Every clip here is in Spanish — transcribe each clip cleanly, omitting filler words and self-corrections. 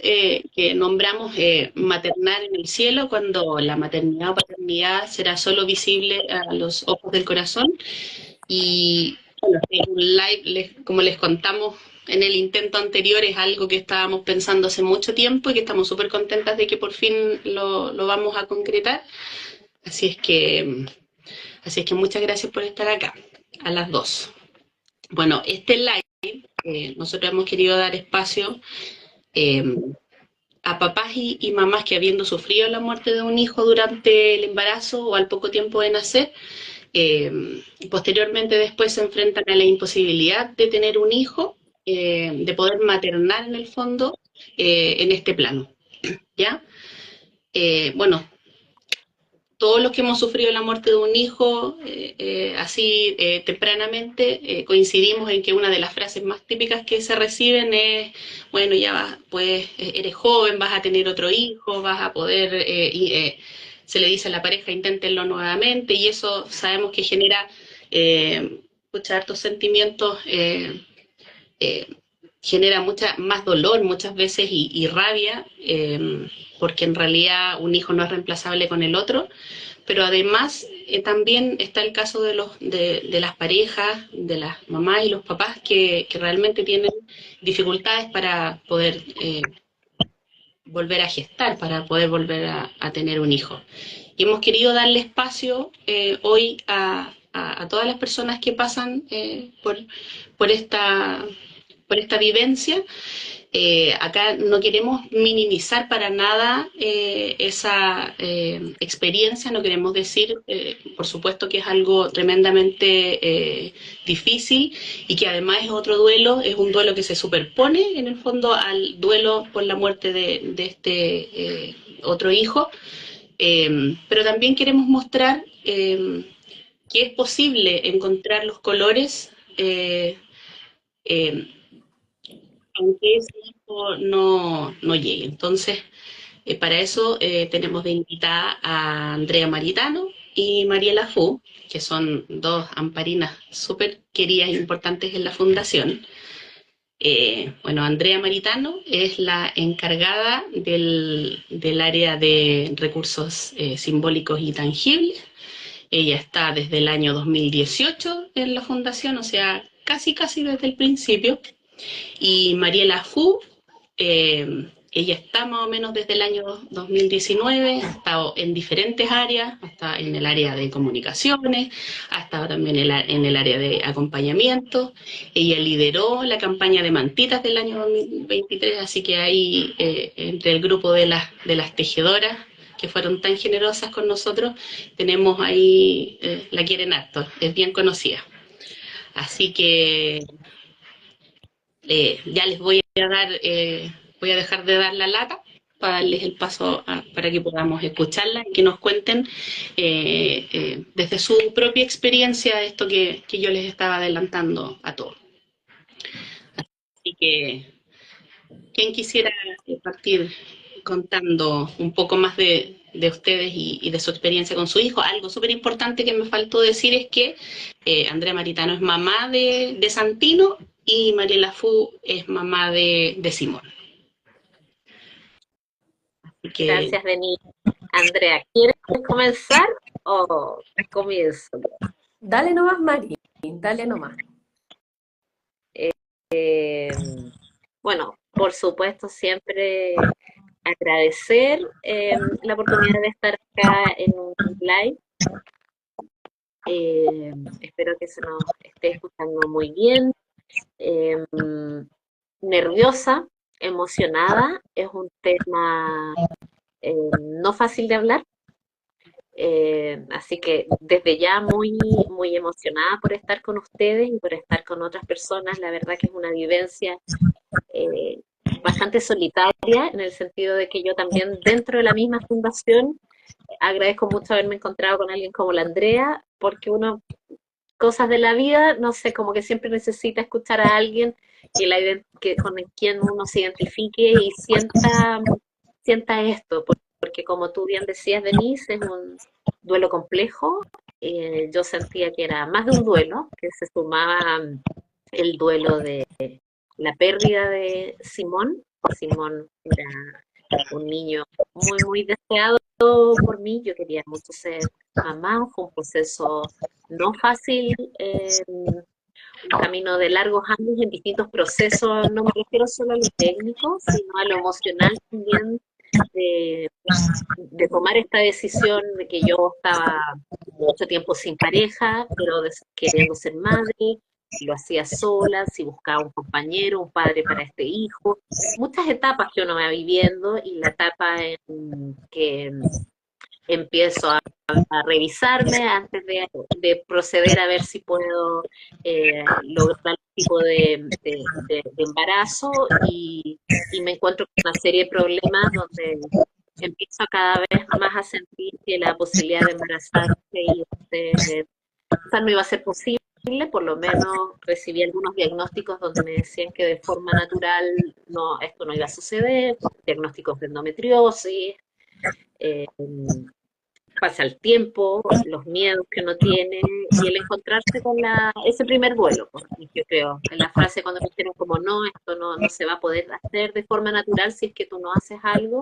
que nombramos maternar en el cielo, cuando la maternidad o paternidad será solo visible a los ojos del corazón. Y bueno, un live, como les contamos en el intento anterior, es algo que estábamos pensando hace mucho tiempo y que estamos súper contentas de que por fin lo vamos a concretar. Así es que, así es que muchas gracias por estar acá, a las dos. Bueno, este live, nosotros hemos querido dar espacio eh, a papás y mamás que habiendo sufrido la muerte de un hijo durante el embarazo o al poco tiempo de nacer, posteriormente después se enfrentan a la imposibilidad de tener un hijo, de poder maternar en el fondo en este plano, ¿ya? Bueno, todos los que hemos sufrido la muerte de un hijo así tempranamente coincidimos en que una de las frases más típicas que se reciben es, bueno, ya vas, pues eres joven, vas a tener otro hijo, vas a poder, se le dice a la pareja, inténtenlo nuevamente, y eso sabemos que genera hartos sentimientos, eh, genera mucha más dolor muchas veces y rabia, porque en realidad un hijo no es reemplazable con el otro, pero además también está el caso de las parejas, de las mamás y los papás que realmente tienen dificultades para poder volver a gestar, para poder volver a tener un hijo. Y hemos querido darle espacio hoy a todas las personas que pasan por, esta, por esta vivencia. Acá no queremos minimizar para nada esa experiencia, no queremos decir, por supuesto que es algo tremendamente difícil y que además es otro duelo, es un duelo que se superpone en el fondo al duelo por la muerte de este otro hijo, pero también queremos mostrar que es posible encontrar los colores eh, aunque ese hijo no llegue. Entonces, para eso tenemos de invitada a Andrea Maritano y Mariela Fu, que son dos amparinas súper queridas e importantes en la fundación. Bueno, Andrea Maritano es la encargada del área de recursos simbólicos y tangibles. Ella está desde el año 2018 en la fundación, o sea, casi desde el principio. Y Mariela Fu, ella está más o menos desde el año 2019, ha estado en diferentes áreas, hasta en el área de comunicaciones, ha estado también en el área de acompañamiento. Ella lideró la campaña de mantitas del año 2023, así que ahí entre el grupo de las tejedoras que fueron tan generosas con nosotros, tenemos ahí, la quieren harto, es bien conocida. Así que ya les voy a dejar de dar la lata para darles el paso para que podamos escucharla y que nos cuenten desde su propia experiencia esto que yo les estaba adelantando a todos. Así que, ¿quién quisiera partir contando un poco más de ustedes y de su experiencia con su hijo? Algo súper importante que me faltó decir es que Andrea Maritano es mamá de Santino y Mariela Fu es mamá de Simón. Así que Gracias, Denise. Andrea, ¿quieres comenzar o comienzo? Dale nomás, Mari, dale nomás. Eh, bueno, por supuesto, siempre agradecer la oportunidad de estar acá en un live. Espero que se nos esté escuchando muy bien. Eh, Nerviosa, emocionada, es un tema no fácil de hablar. Así que desde ya muy emocionada por estar con ustedes y por estar con otras personas. La verdad que es una vivencia bastante solitaria en el sentido de que yo también dentro de la misma fundación agradezco mucho haberme encontrado con alguien como la Andrea, porque uno, cosas de la vida, no sé, como que siempre necesita escuchar a alguien con quien uno se identifique y sienta esto, porque como tú bien decías, Denise, es un duelo complejo. Yo sentía que era más de un duelo, que se sumaba el duelo de la pérdida de Simón, Simón era un niño muy, muy deseado por mí. Yo quería mucho ser mamá. Fue un proceso no fácil, un camino de largos años en distintos procesos. No me refiero solo a lo técnico, sino a lo emocional también, de, de tomar esta decisión de que yo estaba mucho tiempo sin pareja, pero queriendo ser madre. Lo hacía sola, si buscaba un compañero, un padre para este hijo, muchas etapas que uno va viviendo, y la etapa en que empiezo a revisarme antes de proceder a ver si puedo lograr algún tipo de embarazo, y me encuentro con una serie de problemas donde empiezo cada vez más a sentir que la posibilidad de embarazarse quizás no iba a ser posible. Por lo menos recibí algunos diagnósticos donde me decían que de forma natural no, esto no iba a suceder, diagnósticos de endometriosis, eh, pasa el tiempo, los miedos que uno tiene y el encontrarse con ese primer vuelo. Pues, yo creo, en la frase cuando me dijeron como no, esto no se va a poder hacer de forma natural si es que tú no haces algo,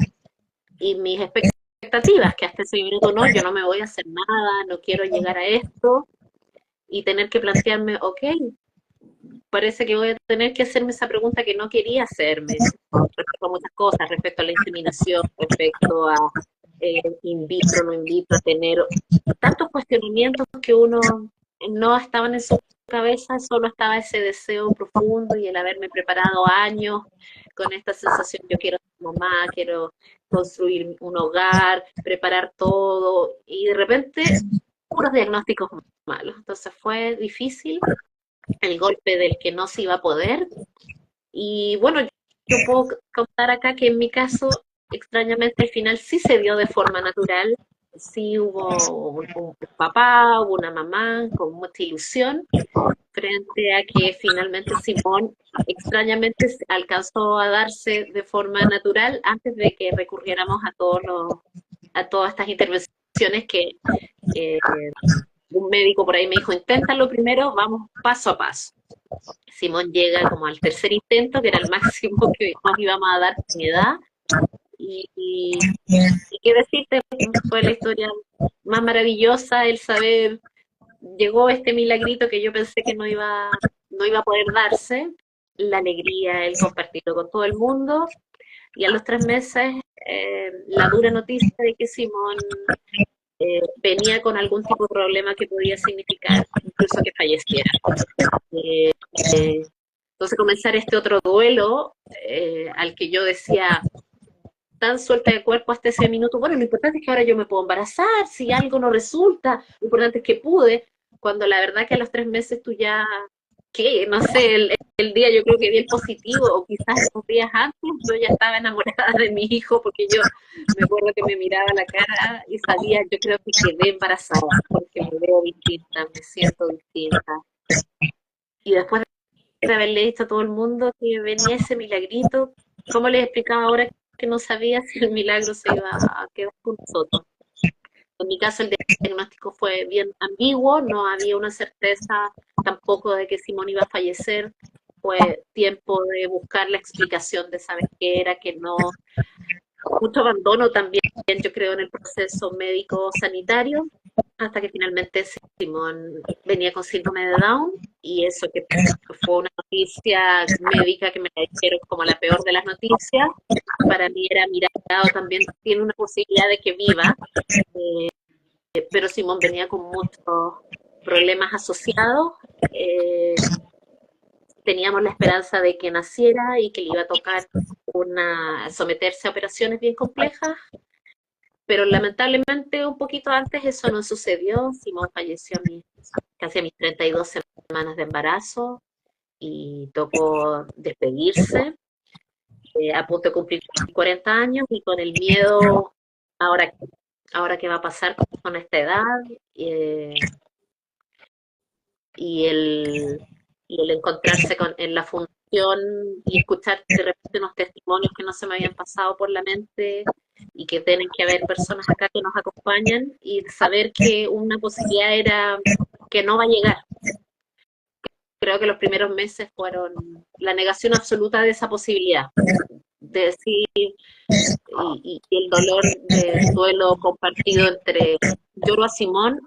y mis expectativas, que hasta ese minuto no, yo no me voy a hacer nada, no quiero llegar a esto, y tener que plantearme, ok, parece que voy a tener que hacerme esa pregunta que no quería hacerme, respecto a muchas cosas, respecto a la inseminación, respecto a in vitro, no in vitro, tener tantos cuestionamientos que uno no estaban en su cabeza, solo estaba ese deseo profundo y el haberme preparado años con esta sensación, yo quiero ser mamá, quiero construir un hogar, preparar todo, y de repente puros diagnósticos malos. Entonces fue difícil el golpe del que no se iba a poder. Y bueno, yo puedo contar acá que en mi caso, extrañamente, al final sí se dio de forma natural. Sí hubo un papá, hubo una mamá con mucha ilusión, frente a que finalmente Simón extrañamente alcanzó a darse de forma natural antes de que recurriéramos a todas estas intervenciones que eh, un médico por ahí me dijo, inténtalo primero, vamos paso a paso. Simón llega como al tercer intento, que era el máximo que nos íbamos a dar por mi edad, y qué decirte, fue la historia más maravillosa, el saber, llegó este milagrito que yo pensé que no iba a poder darse, la alegría, el compartirlo con todo el mundo, y a los 3 meses la dura noticia de que Simón venía con algún tipo de problema que podía significar incluso que falleciera. Eh, entonces comenzar este otro duelo, al que yo decía, tan suelta de cuerpo hasta ese minuto, bueno, lo importante es que ahora yo me puedo embarazar, si algo no resulta, lo importante es que pude, cuando la verdad que a los 3 meses tú ya, ¿qué? No sé, el día yo creo que di el positivo, o quizás unos días antes, yo ya estaba enamorada de mi hijo, porque yo me acuerdo que me miraba a la cara y sabía, yo creo que quedé embarazada, porque me veo distinta, me siento distinta. Y después de haberle dicho a todo el mundo que venía ese milagrito, ¿cómo les explicaba ahora que no sabía si el milagro se iba a quedar con nosotros? En mi caso el diagnóstico fue bien ambiguo, no había una certeza tampoco de que Simón iba a fallecer, fue tiempo de buscar la explicación de saber qué era, que no, mucho abandono también, yo creo, en el proceso médico-sanitario, hasta que finalmente Simón venía con síndrome de Down, y eso que fue una noticia médica que me la dijeron como la peor de las noticias, para mí era mirado también, tiene una posibilidad de que viva, pero Simón venía con muchos problemas asociados, teníamos la esperanza de que naciera y que le iba a tocar someterse a operaciones bien complejas, pero lamentablemente un poquito antes eso no sucedió. Simón falleció casi a mis 32 semanas de embarazo, y tocó despedirse, a punto de cumplir 40 años, y con el miedo, ahora, ahora qué va a pasar con esta edad, eh, y el encontrarse en la función y escuchar de repente unos testimonios que no se me habían pasado por la mente, y que tienen que haber personas acá que nos acompañan, y saber que una posibilidad era que no va a llegar. Creo que los primeros meses fueron la negación absoluta de esa posibilidad, de decir, y el dolor del duelo compartido entre lloro a Simón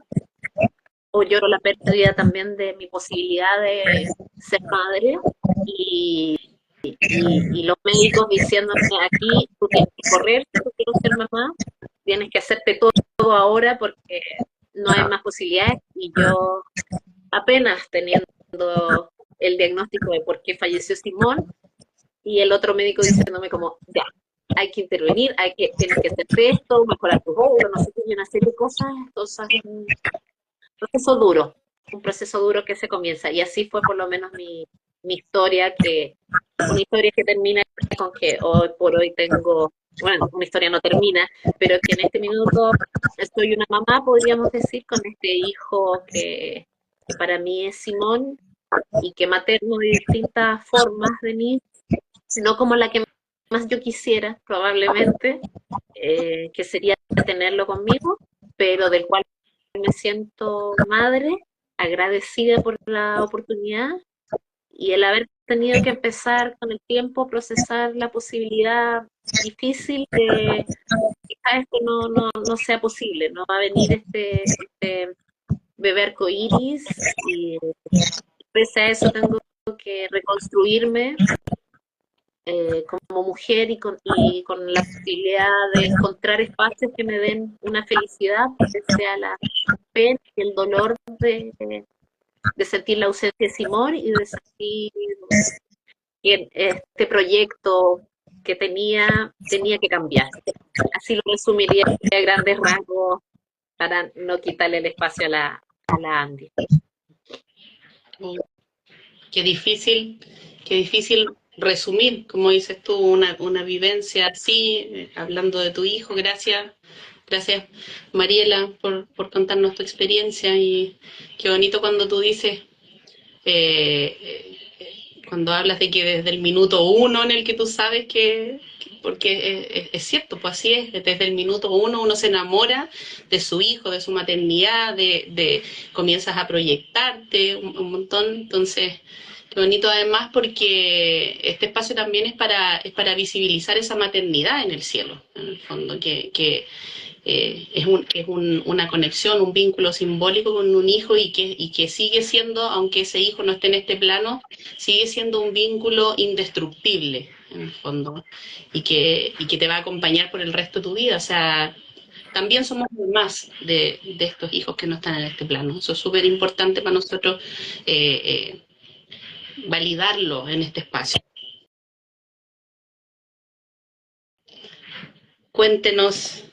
o lloro la pérdida también de mi posibilidad de ser madre y, y los médicos diciéndome aquí, tú tienes que correr si tú quieres ser mamá, tienes que hacerte todo ahora porque no hay más posibilidades y yo apenas teniendo el diagnóstico de por qué falleció Simón y el otro médico diciéndome como, ya, hay que intervenir, tienes que hacerte esto, mejorar tu óvulo, no sé qué, y una serie de cosas, proceso duro, un proceso duro que se comienza. Y así fue por lo menos mi historia, una historia que termina con que hoy por hoy tengo, bueno, una historia no termina, pero que en este minuto soy una mamá, podríamos decir, con este hijo que para mí es Simón y que materno de distintas formas de mí, no como la que más yo quisiera, probablemente, que sería tenerlo conmigo, pero del cual me siento madre, agradecida por la oportunidad y el haber tenido que empezar con el tiempo a procesar la posibilidad difícil de que quizás esto no sea posible, no va a venir este bebé arcoíris y pese a eso tengo que reconstruirme como mujer y con la posibilidad de encontrar espacios que me den una felicidad, pese a la pena y el dolor de sentir la ausencia de Simón y de sentir que este proyecto que tenía que cambiar. Así lo resumiría a grandes rasgos para no quitarle el espacio a la Andy. Oh, qué difícil resumir, como dices tú, una vivencia así, hablando de tu hijo. Gracias Mariela por contarnos tu experiencia y qué bonito cuando tú dices, cuando hablas de que desde el minuto uno en el que tú sabes porque es cierto, pues así es, desde el minuto uno se enamora de su hijo, de su maternidad, comienzas a proyectarte un montón, entonces qué bonito además porque este espacio también es para visibilizar esa maternidad en el cielo, en el fondo, que es una conexión, un vínculo simbólico con un hijo y que sigue siendo, aunque ese hijo no esté en este plano, sigue siendo un vínculo indestructible, en el fondo, y que te va a acompañar por el resto de tu vida. O sea, también somos más de estos hijos que no están en este plano. Eso es súper importante para nosotros validarlo en este espacio. Cuéntenos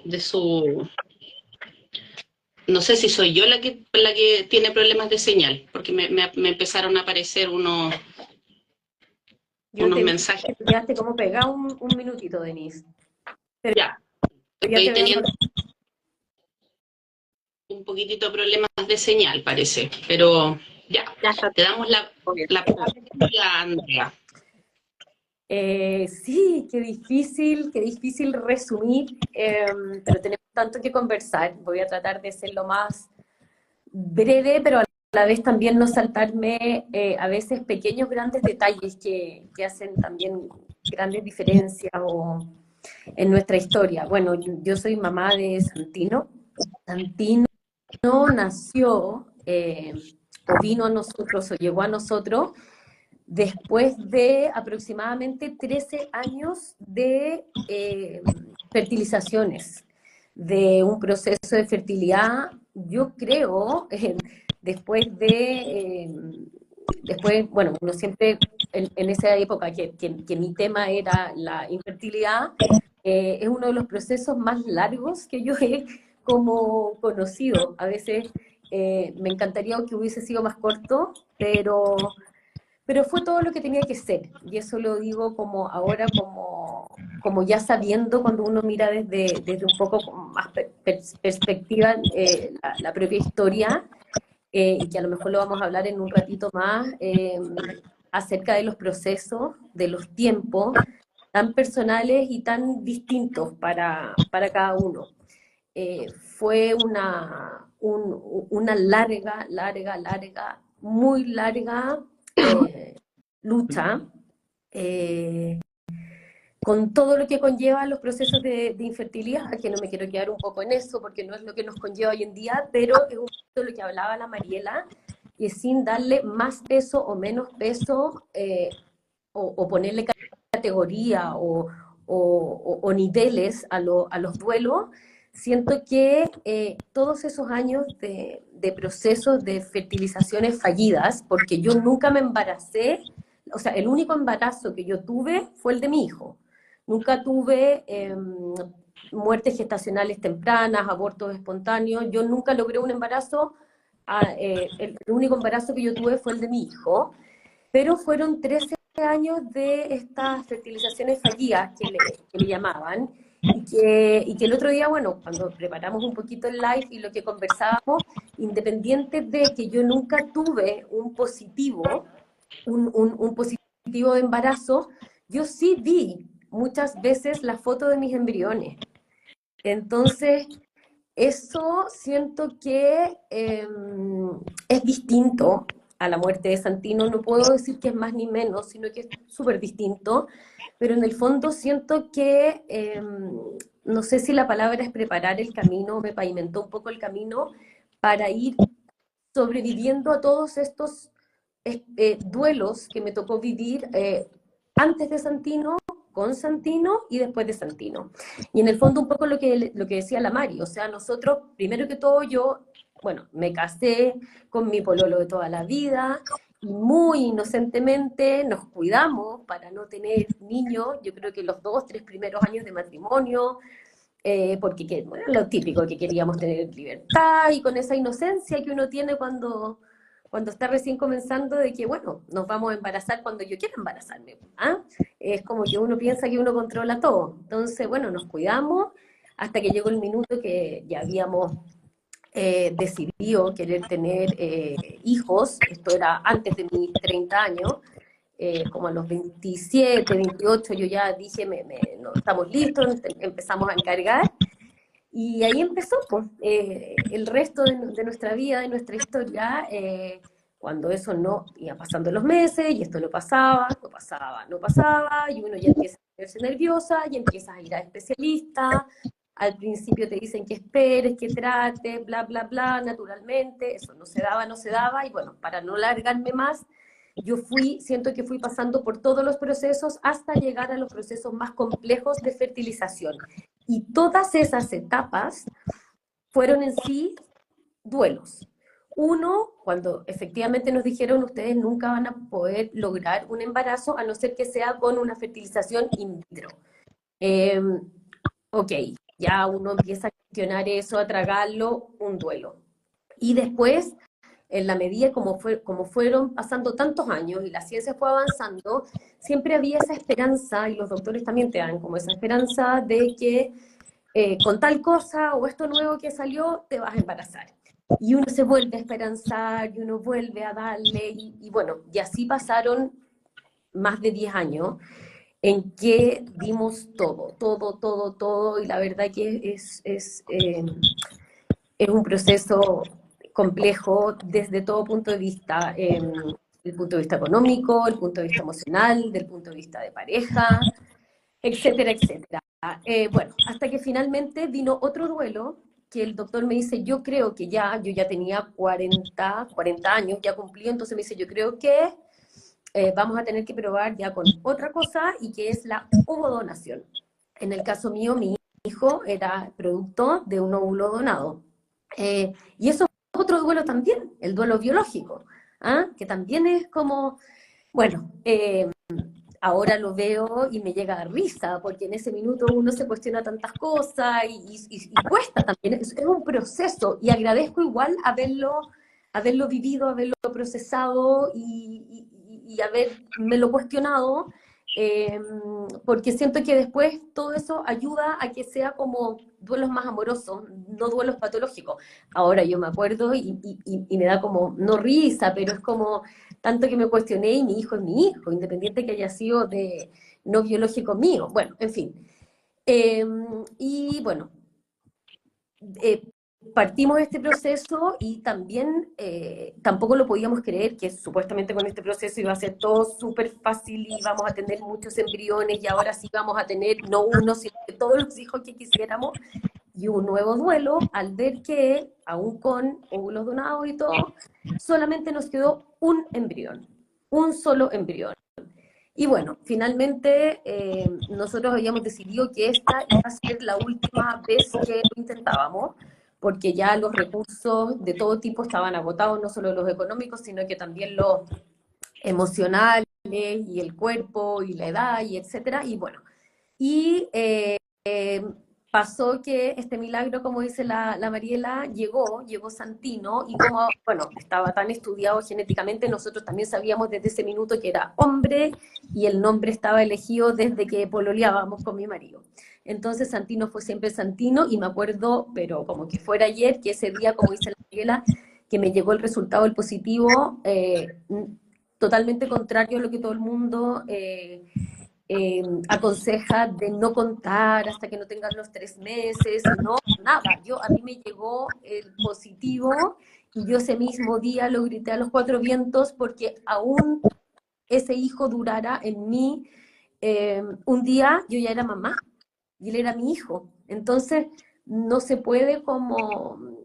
de su... No sé si soy yo la que tiene problemas de señal, porque me empezaron a aparecer unos Yo te vi mensajes. que te quedaste como pegado un minutito, Denise. Pero Ya, ya estoy te veo. teniendo un poquitito de problemas de señal, parece, pero ya, Ya está te damos la palabra, Andrea. Sí, qué difícil resumir, pero tenemos tanto que conversar. Voy a tratar de ser lo más breve, pero a la vez también no saltarme a veces pequeños, grandes detalles que hacen también grandes diferencias en nuestra historia. Bueno, yo soy mamá de Santino. Santino nació o vino a nosotros o llegó a nosotros después de aproximadamente 13 años de fertilizaciones, de un proceso de fertilidad, yo creo, después, bueno, uno siempre, en esa época que mi tema era la infertilidad, es uno de los procesos más largos que yo he como conocido. A veces me encantaría que hubiese sido más corto, pero fue todo lo que tenía que ser, y eso lo digo como ahora, como ya sabiendo cuando uno mira desde un poco con más perspectiva la propia historia, y que a lo mejor lo vamos a hablar en un ratito más, acerca de los procesos, de los tiempos tan personales y tan distintos para cada uno. Fue una larga, muy larga lucha, con todo lo que conlleva los procesos de infertilidad, que no me quiero quedar un poco en eso, porque no es lo que nos conlleva hoy en día, pero es un poco lo que hablaba la Mariela, y sin darle más peso o menos peso, o ponerle categoría o niveles a los duelos, siento que todos esos años de procesos de fertilizaciones fallidas, porque yo nunca me embaracé, o sea, el único embarazo que yo tuve fue el de mi hijo. Nunca tuve muertes gestacionales tempranas, abortos espontáneos, yo nunca logré un embarazo, el único embarazo que yo tuve fue el de mi hijo, pero fueron 13 años de estas fertilizaciones fallidas que le llamaban, y que el otro día, bueno, cuando preparamos un poquito el live y lo que conversábamos, independiente de que yo nunca tuve un positivo, un positivo de embarazo, yo sí vi muchas veces la foto de mis embriones. Entonces, eso siento que es distinto a la muerte de Santino. No puedo decir que es más ni menos, sino que es súper distinto, pero en el fondo siento que, no sé si la palabra es preparar el camino, me pavimentó un poco el camino para ir sobreviviendo a todos estos duelos que me tocó vivir antes de Santino, con Santino y después de Santino. Y en el fondo un poco lo que decía la Mari, o sea, nosotros, primero que todo yo, bueno, me casé con mi pololo de toda la vida, y muy inocentemente nos cuidamos para no tener niños, yo creo que los 2, 3 primeros años de matrimonio, porque bueno, lo típico, que queríamos tener libertad y con esa inocencia que uno tiene cuando está recién comenzando, de que, bueno, nos vamos a embarazar cuando yo quiera embarazarme. ¿Ah? Es como que uno piensa que uno controla todo. Entonces, bueno, nos cuidamos hasta que llegó el minuto que ya habíamos decidido querer tener hijos. Esto era antes de mis 30 años. Como a los 27, 28, yo ya dije, no, estamos listos, empezamos a encargar. Y ahí empezó pues, el resto de nuestra vida, de nuestra historia, cuando eso no iba pasando los meses y esto no pasaba, no pasaba, no pasaba, y uno ya empieza a ponerse nerviosa y empiezas a ir a especialistas. Al principio te dicen que esperes, que trates, bla, bla, bla, naturalmente, eso no se daba, no se daba, y bueno, para no largarme más, siento que fui pasando por todos los procesos hasta llegar a los procesos más complejos de fertilización. Y todas esas etapas fueron en sí duelos. Uno, cuando efectivamente nos dijeron, ustedes nunca van a poder lograr un embarazo a no ser que sea con una fertilización in vitro. Ok, ya uno empieza a cuestionar eso, a tragarlo, un duelo. Y después, en la medida como fueron pasando tantos años y la ciencia fue avanzando, siempre había esa esperanza, y los doctores también te dan como esa esperanza de que con tal cosa o esto nuevo que salió, te vas a embarazar. Y uno se vuelve a esperanzar, y uno vuelve a darle, y bueno, y así pasaron más de 10 años en que dimos todo, todo, todo, todo, y la verdad que es un proceso complejo desde todo punto de vista, el punto de vista económico, el punto de vista emocional, del punto de vista de pareja, etcétera, etcétera. Bueno, hasta que finalmente vino otro duelo, que el doctor me dice, yo creo que yo ya tenía 40 años, ya cumplí, entonces me dice, yo creo que vamos a tener que probar ya con otra cosa, y que es la ovodonación. En el caso mío, mi hijo era producto de un óvulo donado. Y eso es otro duelo también, el duelo biológico, ¿ah? Que también es como, bueno, ahora lo veo y me llega a risa, porque en ese minuto uno se cuestiona tantas cosas y cuesta también, es un proceso, y agradezco igual haberlo vivido, haberlo procesado y haberme cuestionado, porque siento que después todo eso ayuda a que sea como duelos más amorosos, no duelos patológicos. Ahora yo me acuerdo y me da como, no risa, pero es como tanto que me cuestioné, y mi hijo es mi hijo, independiente que haya sido de no biológico mío. Bueno, en fin. Y bueno, partimos este proceso y también tampoco lo podíamos creer que supuestamente con este proceso iba a ser todo súper fácil y íbamos a tener muchos embriones y ahora sí vamos a tener no uno, sino que todos los hijos que quisiéramos. Y un nuevo duelo al ver que, aún con óvulos donados y todo, solamente nos quedó un embrión, un solo embrión. Y bueno, finalmente nosotros habíamos decidido que esta iba a ser la última vez que lo intentábamos, porque ya los recursos de todo tipo estaban agotados, no solo los económicos, sino que también los emocionales y el cuerpo y la edad y etcétera. Y bueno, y pasó que este milagro, como dice la Mariela, llegó Santino, y como, bueno, estaba tan estudiado genéticamente, nosotros también sabíamos desde ese minuto que era hombre, y el nombre estaba elegido desde que pololeábamos con mi marido. Entonces Santino fue siempre Santino, y me acuerdo, pero como que fuera ayer, que ese día, como dice la Mariela, que me llegó el resultado del positivo, totalmente contrario a lo que todo el mundo aconseja de no contar hasta que no tengas los 3 meses, no, nada. A mí me llegó el positivo y yo ese mismo día lo grité a los 4 vientos porque aún ese hijo durara en mí. Un día yo ya era mamá y él era mi hijo. Entonces, no se puede como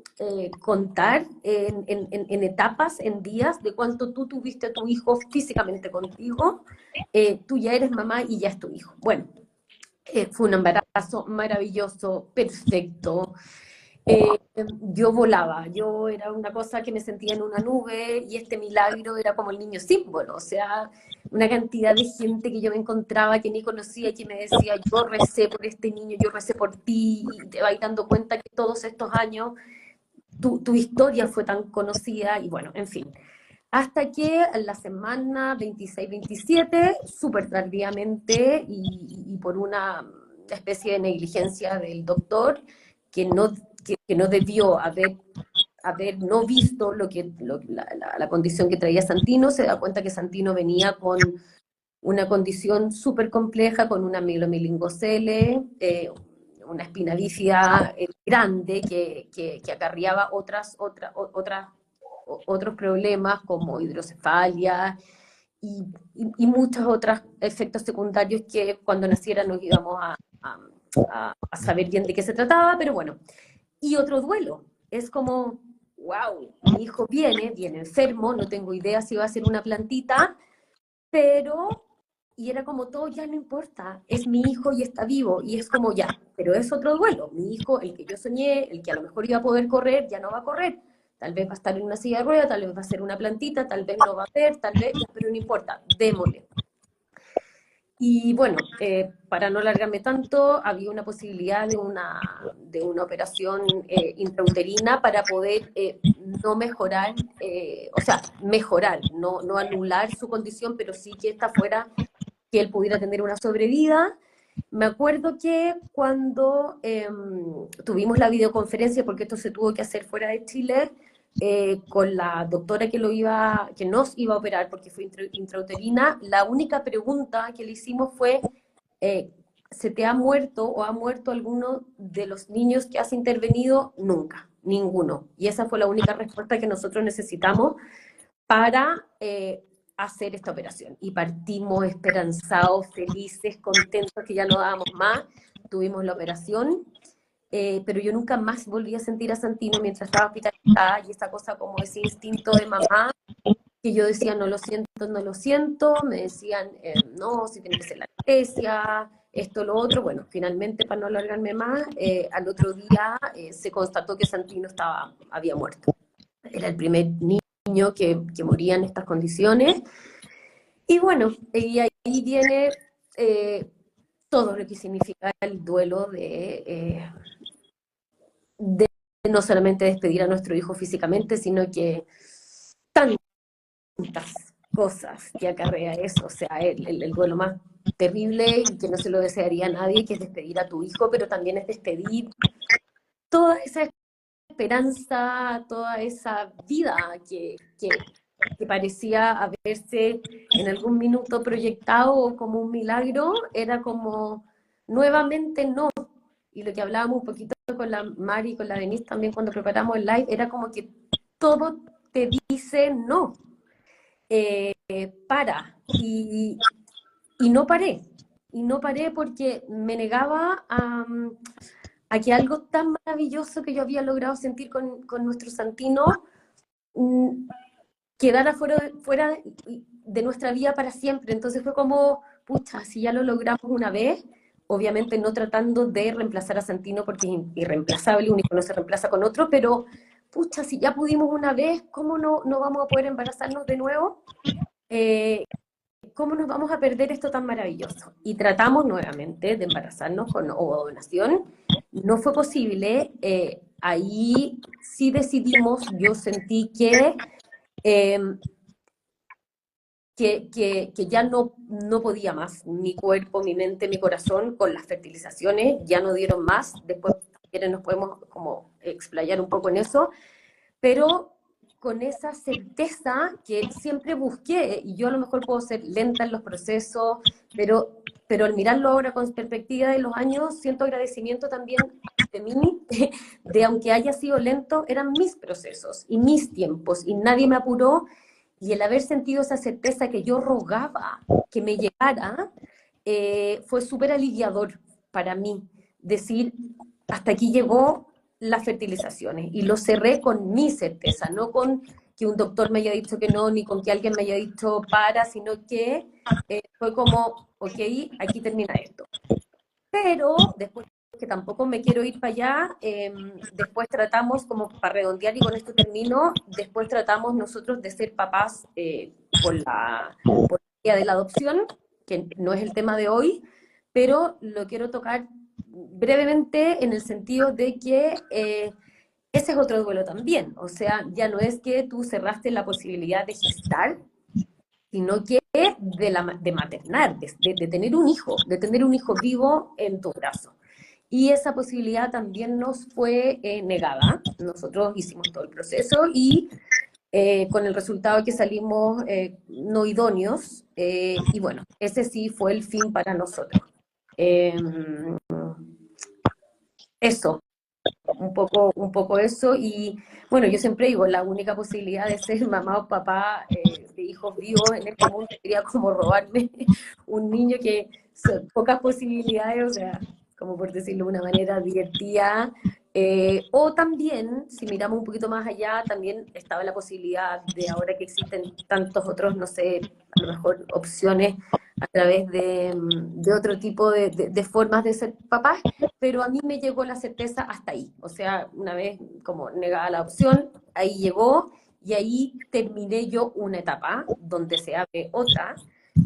contar en etapas, en días, de cuánto tú tuviste a tu hijo físicamente contigo. Tú ya eres mamá y ya es tu hijo. Bueno, fue un embarazo maravilloso, perfecto. Yo volaba, yo era una cosa que me sentía en una nube, y este milagro era como el niño símbolo, o sea, una cantidad de gente que yo me encontraba que ni conocía y que me decía, yo recé por este niño, yo recé por ti, y te vas dando cuenta que todos estos años tu historia fue tan conocida, y bueno, en fin. Hasta que en la semana 26-27, súper tardíamente y por una especie de negligencia del doctor, que no, que no debió haber no visto la condición que traía Santino, se da cuenta que Santino venía con una condición súper compleja, con una mielomeningocele, una espina bífida grande que acarreaba otros problemas como hidrocefalia y muchos otros efectos secundarios que cuando naciera nos íbamos a saber bien de qué se trataba, pero bueno. Y otro duelo, es como, wow, mi hijo viene enfermo, no tengo idea si va a ser una plantita, pero, y era como todo, ya no importa, es mi hijo y está vivo, y es como ya, pero es otro duelo, mi hijo, el que yo soñé, el que a lo mejor iba a poder correr, ya no va a correr, tal vez va a estar en una silla de ruedas, tal vez va a ser una plantita, tal vez no va a ver, tal vez, pero no importa, démosle. Y bueno, para no alargarme tanto, había una posibilidad de una operación intrauterina para poder no mejorar, o sea, mejorar, no anular su condición, pero sí que esta fuera, que él pudiera tener una sobrevida. Me acuerdo que cuando tuvimos la videoconferencia, porque esto se tuvo que hacer fuera de Chile, con la doctora que nos iba a operar, porque fue intrauterina, la única pregunta que le hicimos fue, ¿se te ha muerto o ha muerto alguno de los niños que has intervenido? Nunca, ninguno. Y esa fue la única respuesta que nosotros necesitamos para hacer esta operación. Y partimos esperanzados, felices, contentos, que ya no dábamos más. Tuvimos la operación, pero yo nunca más volví a sentir a Santino mientras estaba hospitalizada, y esta cosa como ese instinto de mamá, que yo decía, no lo siento, no lo siento, me decían, no, si tiene que ser la anestesia, esto, lo otro. Bueno, finalmente, para no alargarme más, al otro día se constató que Santino había muerto. Era el primer niño que moría en estas condiciones. Y bueno, y ahí viene todo lo que significa el duelo de no solamente despedir a nuestro hijo físicamente, sino que tantas cosas que acarrea eso. O sea, el duelo más terrible, y que no se lo desearía a nadie, que es despedir a tu hijo, pero también es despedir toda esa esperanza, toda esa vida que parecía haberse en algún minuto proyectado como un milagro. Era como, nuevamente no. y lo que hablábamos un poquito con la Mari y con la Denise también cuando preparamos el live, era como que todo te dice no, para. Y no paré. Y no paré porque me negaba a que algo tan maravilloso que yo había logrado sentir con nuestro Santino mm, quedara fuera de nuestra vida para siempre. Entonces fue como, pucha, si ya lo logramos una vez, obviamente no tratando de reemplazar a Santino porque es irreemplazable, un hijo no se reemplaza con otro, pero pucha, si ya pudimos una vez, ¿cómo no vamos a poder embarazarnos de nuevo? ¿Cómo nos vamos a perder esto tan maravilloso? Y tratamos nuevamente de embarazarnos con ovodonación, no fue posible, ahí sí decidimos, yo sentí eh, que ya no podía más, mi cuerpo, mi mente, mi corazón con las fertilizaciones ya no dieron más, después si quieren nos podemos como explayar un poco en eso, pero con esa certeza que siempre busqué, y yo a lo mejor puedo ser lenta en los procesos, pero al mirarlo ahora con perspectiva de los años, siento agradecimiento también de mí, de aunque haya sido lento, eran mis procesos y mis tiempos, y nadie me apuró, y el haber sentido esa certeza que yo rogaba que me llegara, fue súper aliviador para mí, decir, hasta aquí llegó las fertilizaciones y lo cerré con mi certeza, no con que un doctor me haya dicho que no, ni con que alguien me haya dicho para, sino que fue como, ok, aquí termina esto. Pero después, que tampoco me quiero ir para allá, después tratamos, como para redondear y con esto termino, después tratamos nosotros de ser papás por la vía de la adopción, que no es el tema de hoy, pero lo quiero tocar brevemente en el sentido de que ese es otro duelo también, o sea, ya no es que tú cerraste la posibilidad de gestar, sino que de maternar, de tener un hijo vivo en tu brazo. Y esa posibilidad también nos fue negada. Nosotros hicimos todo el proceso y con el resultado que salimos no idóneos, y bueno, ese sí fue el fin para nosotros. Eh, eso, un poco eso, y bueno, yo siempre digo, la única posibilidad de ser mamá o papá de hijos vivos en este mundo sería como robarme un niño que son pocas posibilidades, o sea, como por decirlo de una manera divertida, o también, si miramos un poquito más allá, también estaba la posibilidad de ahora que existen tantos otros, no sé, a lo mejor opciones a través de otro tipo de formas de ser papás, pero a mí me llegó la certeza hasta ahí, o sea, una vez como negada la opción, ahí llegó y ahí terminé yo una etapa donde se abre otra,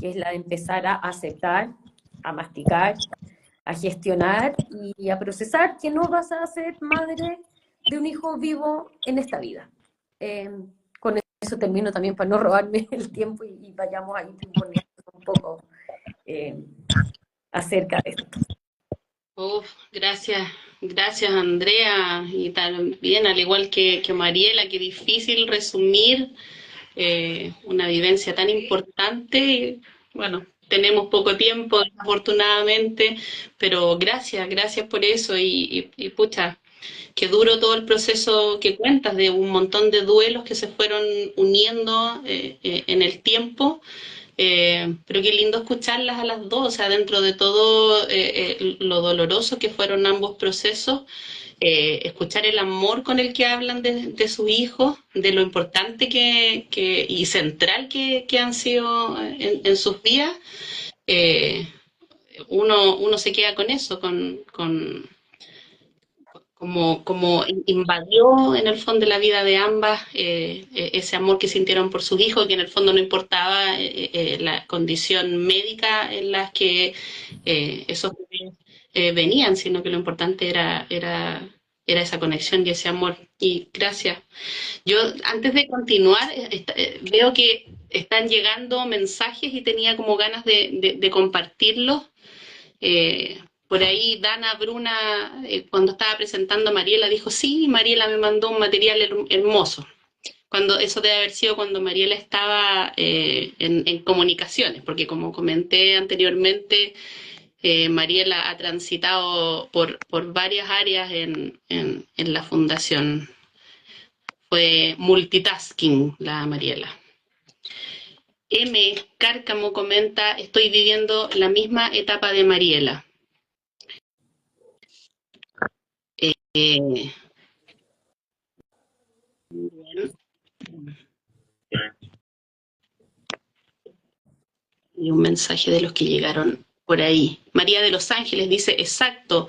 que es la de empezar a aceptar, a masticar, a gestionar y a procesar que no vas a ser madre de un hijo vivo en esta vida. Con eso termino también para no robarme el tiempo y vayamos ahí poniendo un poco eh, acerca de esto. Uf, gracias, gracias Andrea, y también al igual que Mariela, qué difícil resumir una vivencia tan importante. Bueno, tenemos poco tiempo, afortunadamente, pero gracias, gracias por eso y pucha, qué duro todo el proceso que cuentas de un montón de duelos que se fueron uniendo en el tiempo. Pero qué lindo escucharlas a las dos, o sea, dentro de todo lo doloroso que fueron ambos procesos, escuchar el amor con el que hablan de sus hijos, de lo importante y central que han sido en sus vidas, eh, uno se queda con eso, como invadió en el fondo la vida de ambas ese amor que sintieron por sus hijos, que en el fondo no importaba la condición médica en la que esos bebés venían, sino que lo importante era esa conexión y ese amor. Y gracias. Yo, antes de continuar, veo que están llegando mensajes y tenía como ganas de compartirlos. Por ahí Dana Bruna, cuando estaba presentando a Mariela, dijo, sí, Mariela me mandó un material hermoso. Cuando, eso debe haber sido cuando Mariela estaba en comunicaciones, porque como comenté anteriormente, Mariela ha transitado por varias áreas en la fundación. Fue multitasking la Mariela. M. Cárcamo comenta, estoy viviendo la misma etapa de Mariela. Bien. Y un mensaje de los que llegaron por ahí. María de los Ángeles dice, exacto,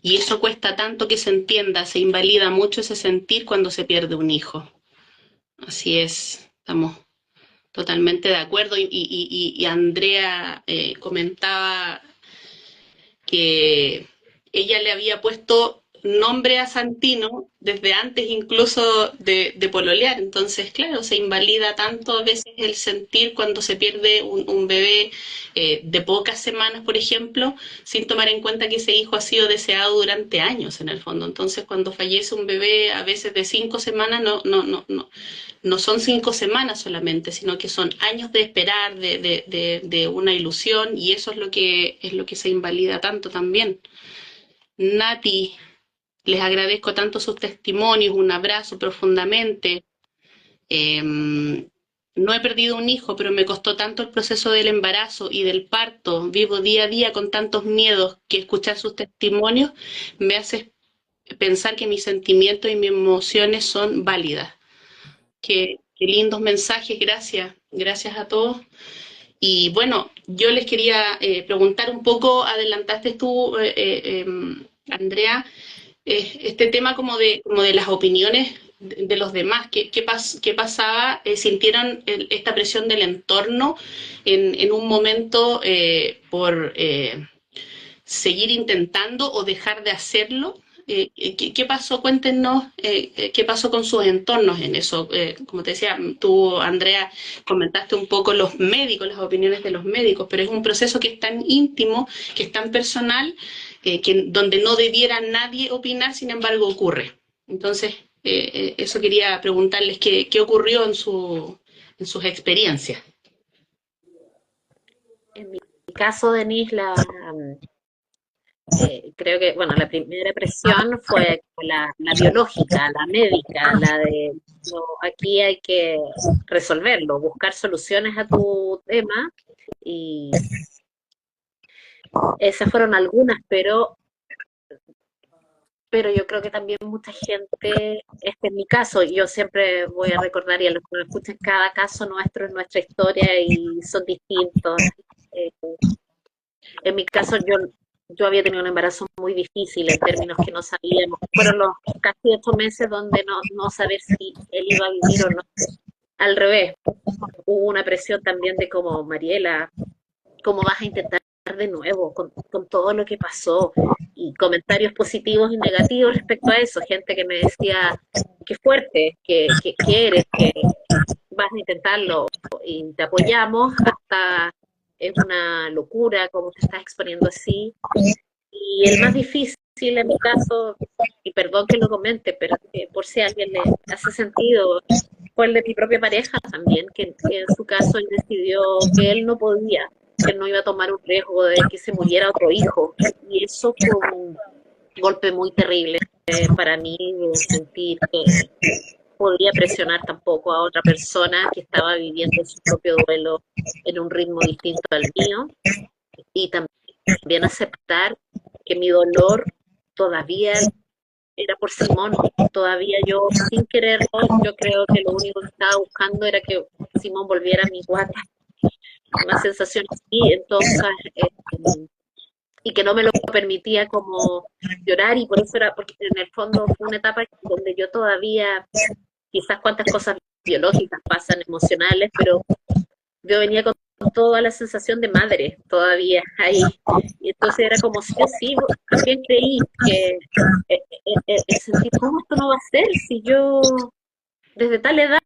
y eso cuesta tanto que se entienda, se invalida mucho ese sentir cuando se pierde un hijo. Así es, estamos totalmente de acuerdo. Y Andrea comentaba que ella le había puesto nombre a Santino desde antes incluso de pololear. Entonces, claro, se invalida tanto a veces el sentir cuando se pierde un bebé de pocas semanas, por ejemplo, sin tomar en cuenta que ese hijo ha sido deseado durante años en el fondo. Entonces, cuando fallece un bebé a veces de 5 semanas, no son 5 semanas solamente, sino que son años de esperar, de una ilusión, y eso es lo que se invalida tanto también. Nati, les agradezco tanto sus testimonios, un abrazo profundamente. No he perdido un hijo, pero me costó tanto el proceso del embarazo y del parto. Vivo día a día con tantos miedos que escuchar sus testimonios me hace pensar que mis sentimientos y mis emociones son válidas. Qué lindos mensajes, gracias a todos. Y bueno, yo les quería preguntar un poco, adelantaste tú, Andrea, este tema como de las opiniones de los demás, qué pasaba, sintieron esta presión del entorno en un momento por seguir intentando o dejar de hacerlo. ¿Qué pasó? Cuéntenos qué pasó con sus entornos en eso. Como te decía, tú, Andrea, comentaste un poco los médicos, las opiniones de los médicos, pero es un proceso que es tan íntimo, que es tan personal, donde no debiera nadie opinar, sin embargo ocurre. Entonces, eso quería preguntarles qué ocurrió en sus experiencias. En mi caso, Denise, creo que, bueno, la primera presión fue la biológica, la médica, la de, no, aquí hay que resolverlo, buscar soluciones a tu tema, y esas fueron algunas, pero yo creo que también mucha gente, este es mi caso, y yo siempre voy a recordar, y a los que nos escuchan, cada caso nuestro es nuestra historia y son distintos. Eh, en mi caso, yo había tenido un embarazo muy difícil en términos que no sabíamos. Fueron los casi 8 meses donde no saber si él iba a vivir o no. Al revés, hubo una presión también de como, Mariela, ¿cómo vas a intentar de nuevo con todo lo que pasó? Y comentarios positivos y negativos respecto a eso. Gente que me decía, qué fuerte, que eres, que vas a intentarlo y te apoyamos, hasta es una locura como te estás exponiendo así. Y el más difícil en mi caso, y perdón que lo comente, pero que por si a alguien le hace sentido, fue el de mi propia pareja también, que en su caso él decidió que él no podía, que él no iba a tomar un riesgo de que se muriera otro hijo. Y eso fue un golpe muy terrible para mí, de sentir que podía presionar tampoco a otra persona que estaba viviendo su propio duelo en un ritmo distinto al mío, y también aceptar que mi dolor todavía era por Simón, todavía yo, sin quererlo, yo creo que lo único que estaba buscando era que Simón volviera a mi guata, una sensación así. Entonces, y que no me lo permitía como llorar, y por eso era, porque en el fondo fue una etapa donde yo todavía, quizás cuántas cosas biológicas pasan, emocionales, pero yo venía con toda la sensación de madre todavía ahí. Y entonces era como si sí, también creí que sentí, ¿cómo esto no va a ser? Si yo desde tal edad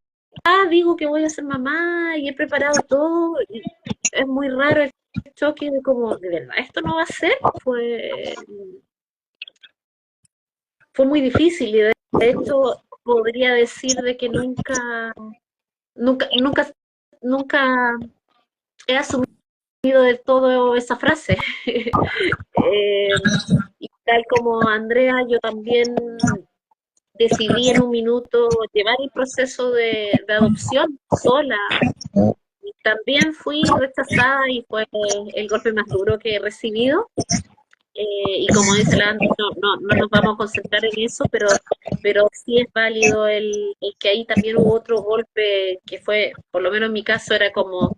digo que voy a ser mamá y he preparado todo, y es muy raro el choque de como, de verdad, esto no va a ser. Fue muy difícil, y de hecho podría decir de que nunca he asumido de todo esa frase. Y tal como Andrea, yo también decidí en un minuto llevar el proceso de adopción sola. Y también fui rechazada y fue el golpe más duro que he recibido. Y como dice la Andrea, no nos vamos a concentrar en eso, pero sí es válido el que ahí también hubo otro golpe que fue, por lo menos en mi caso, era como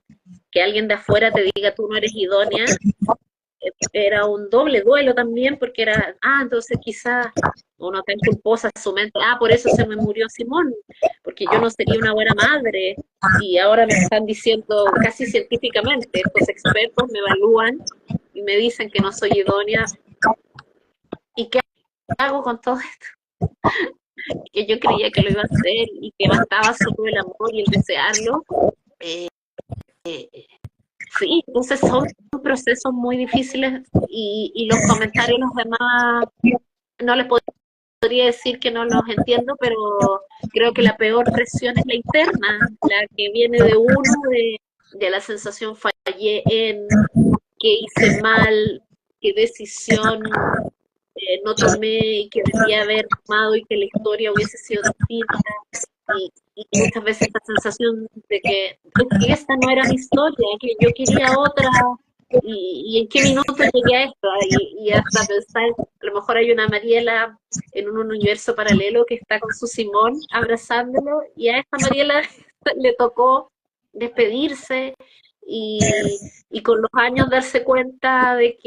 que alguien de afuera te diga tú no eres idónea. Era un doble duelo también, porque era, entonces quizás uno está en culposa su mente, por eso se me murió Simón, porque yo no sería una buena madre, y ahora me están diciendo casi científicamente, estos expertos me evalúan y me dicen que no soy idónea, ¿y qué hago con todo esto? Que yo creía que lo iba a hacer y que bastaba solo el amor y el desearlo. Sí, entonces son procesos muy difíciles y los comentarios los demás no les podría decir que no los entiendo, pero creo que la peor presión es la interna, la que viene de uno, de la sensación fallé en, que hice mal, qué decisión no tomé y que debía haber tomado y que la historia hubiese sido distinta. Y muchas veces la sensación de que esta no era mi historia, que yo quería otra, y en qué minuto llegué a esto, y hasta pensar, a lo mejor hay una Mariela en un universo paralelo que está con su Simón abrazándolo, y a esta Mariela le tocó despedirse, y con los años darse cuenta de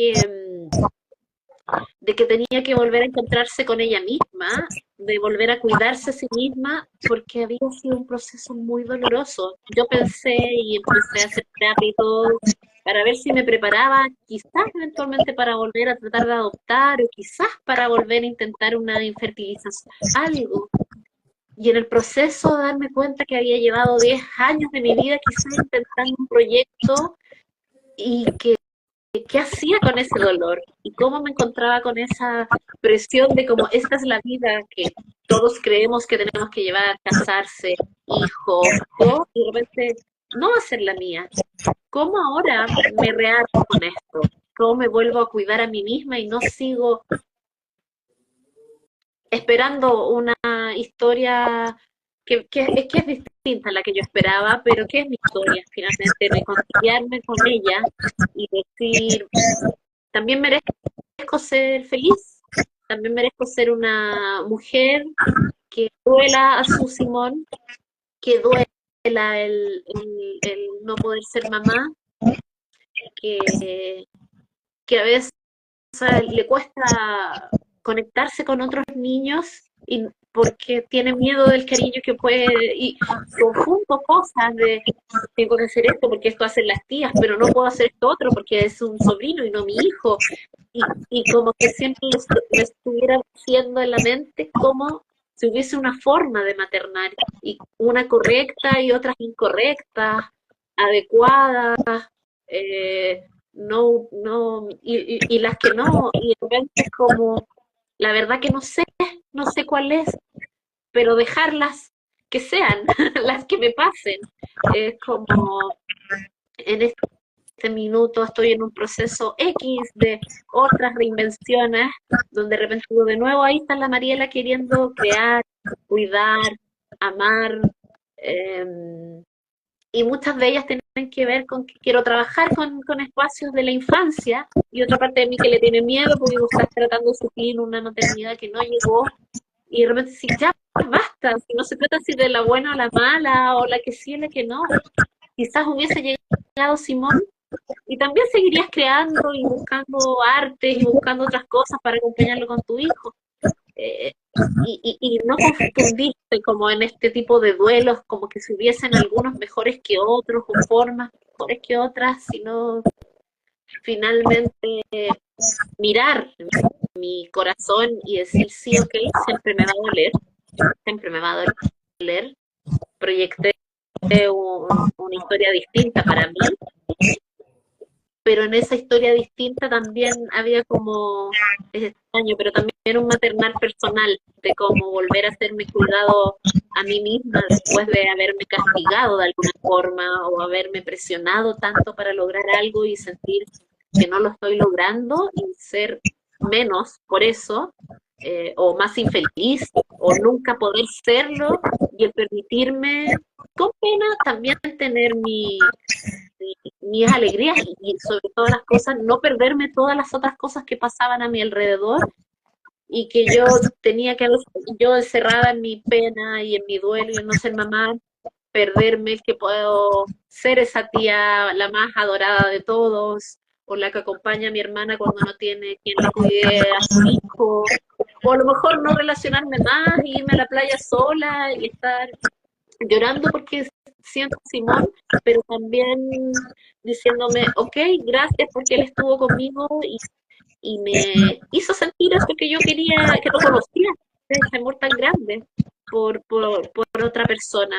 que tenía que volver a encontrarse con ella misma, de volver a cuidarse a sí misma, porque había sido un proceso muy doloroso. Yo pensé y empecé a hacer terapia y todo, para ver si me preparaba, quizás eventualmente para volver a tratar de adoptar, o quizás para volver a intentar una infertilización, algo. Y en el proceso de darme cuenta que había llevado 10 años de mi vida quizás intentando un proyecto, y que qué hacía con ese dolor y cómo me encontraba con esa presión de como esta es la vida que todos creemos que tenemos que llevar, casarse, hijos, todo, y de repente no va a ser la mía. ¿Cómo ahora me rehago con esto? ¿Cómo me vuelvo a cuidar a mí misma y no sigo esperando una historia que es distinta a la que yo esperaba, pero que es mi historia? Finalmente reconciliarme con ella y decir, también merezco ser feliz, también merezco ser una mujer que duela a su Simón, que duela el no poder ser mamá, que a veces le cuesta conectarse con otros niños y porque tiene miedo del cariño que puede, y conjunto cosas de tengo que hacer esto porque esto hacen las tías, pero no puedo hacer esto otro porque es un sobrino y no mi hijo, y como que siempre lo estuviera haciendo en la mente como si hubiese una forma de maternar, y una correcta y otras incorrectas, adecuadas, y las que no, y de repente es como, la verdad que no sé cuál es, pero dejarlas que sean las que me pasen. Es como, en este minuto estoy en un proceso X de otras reinvenciones, donde de repente digo, de nuevo ahí está la Mariela queriendo crear, cuidar, amar, y muchas de ellas tienen que ver con que quiero trabajar con espacios de la infancia, y otra parte de mí que le tiene miedo porque estás tratando de suplir una maternidad que no llegó, y de repente sí, ya basta, si no se trata si de la buena o la mala, o la que sí o la que no, quizás hubiese llegado Simón y también seguirías creando y buscando artes y buscando otras cosas para acompañarlo con tu hijo. Eh, y no confundirte como en este tipo de duelos, como que si hubiesen algunos mejores que otros o formas mejores que otras, sino finalmente mirar mi corazón y decir sí, ok, siempre me va a doler, siempre me va a doler. Proyecté una historia distinta para mí, pero en esa historia distinta también había como, es extraño, pero también un maternal personal, de cómo volver a hacer mi cuidado a mí misma después de haberme castigado de alguna forma o haberme presionado tanto para lograr algo y sentir que no lo estoy logrando y ser menos por eso, o más infeliz, o nunca poder serlo, y el permitirme, con pena, también tener mis alegrías y sobre todas las cosas, no perderme todas las otras cosas que pasaban a mi alrededor y que yo tenía que, yo encerrada en mi pena y en mi duelo y en no ser mamá, perderme el que puedo ser esa tía, la más adorada de todos, o la que acompaña a mi hermana cuando no tiene quien le cuide a su hijo, o a lo mejor no relacionarme más, y irme a la playa sola y estar llorando porque siento a Simón, pero también diciéndome, ok, gracias porque él estuvo conmigo y me hizo sentir eso que yo quería, que no conocía, ese amor tan grande por otra persona.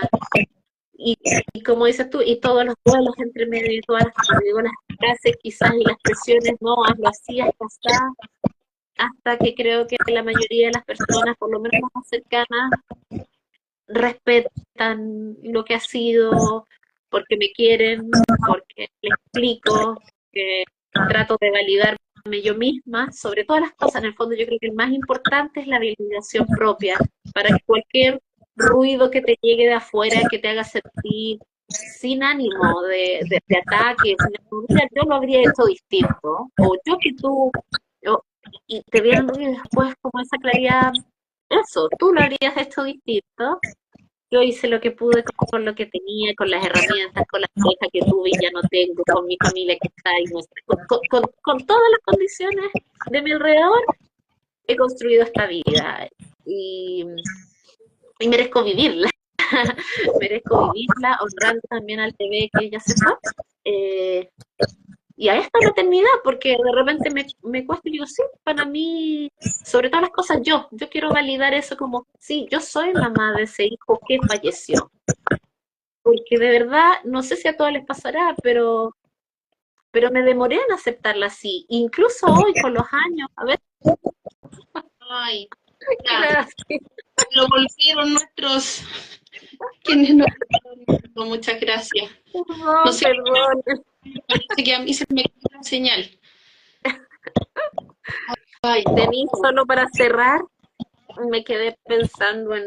Y como dices tú, y todos los duelos entre medio y todas digo, las frases quizás y las presiones, no, hazlo así, hasta que creo que la mayoría de las personas, por lo menos las más cercanas, respetan lo que ha sido, porque me quieren, porque les explico, que trato de validarme yo misma, sobre todas las cosas. En el fondo yo creo que el más importante es la validación propia, para que cualquier ruido que te llegue de afuera, que te haga sentir sin ánimo de ataque, mira, yo lo habría hecho distinto, o yo que tú, y te vienen después como esa claridad, eso, tú lo habrías hecho distinto. Yo hice lo que pude con lo que tenía, con las herramientas, con la pareja que tuve y ya no tengo, con mi familia que está ahí, con todas las condiciones de mi alrededor, he construido esta vida y, y merezco vivirla. Merezco vivirla, honrando también al bebé que ya se fue. Y a esta maternidad, porque de repente me cuesta y digo, sí, para mí, sobre todas las cosas, yo quiero validar eso como, sí, yo soy mamá de ese hijo que falleció. Porque de verdad, no sé si a todos les pasará, pero me demoré en aceptarla así. Incluso hoy, con los años, a ver, Ay, ya, gracias. lo volvieron nuestros, quienes nos muchas gracias. No Perdón, sé, perdón. parece que a mí se me quedó la señal. Ay, Denise, solo para cerrar, me quedé pensando en,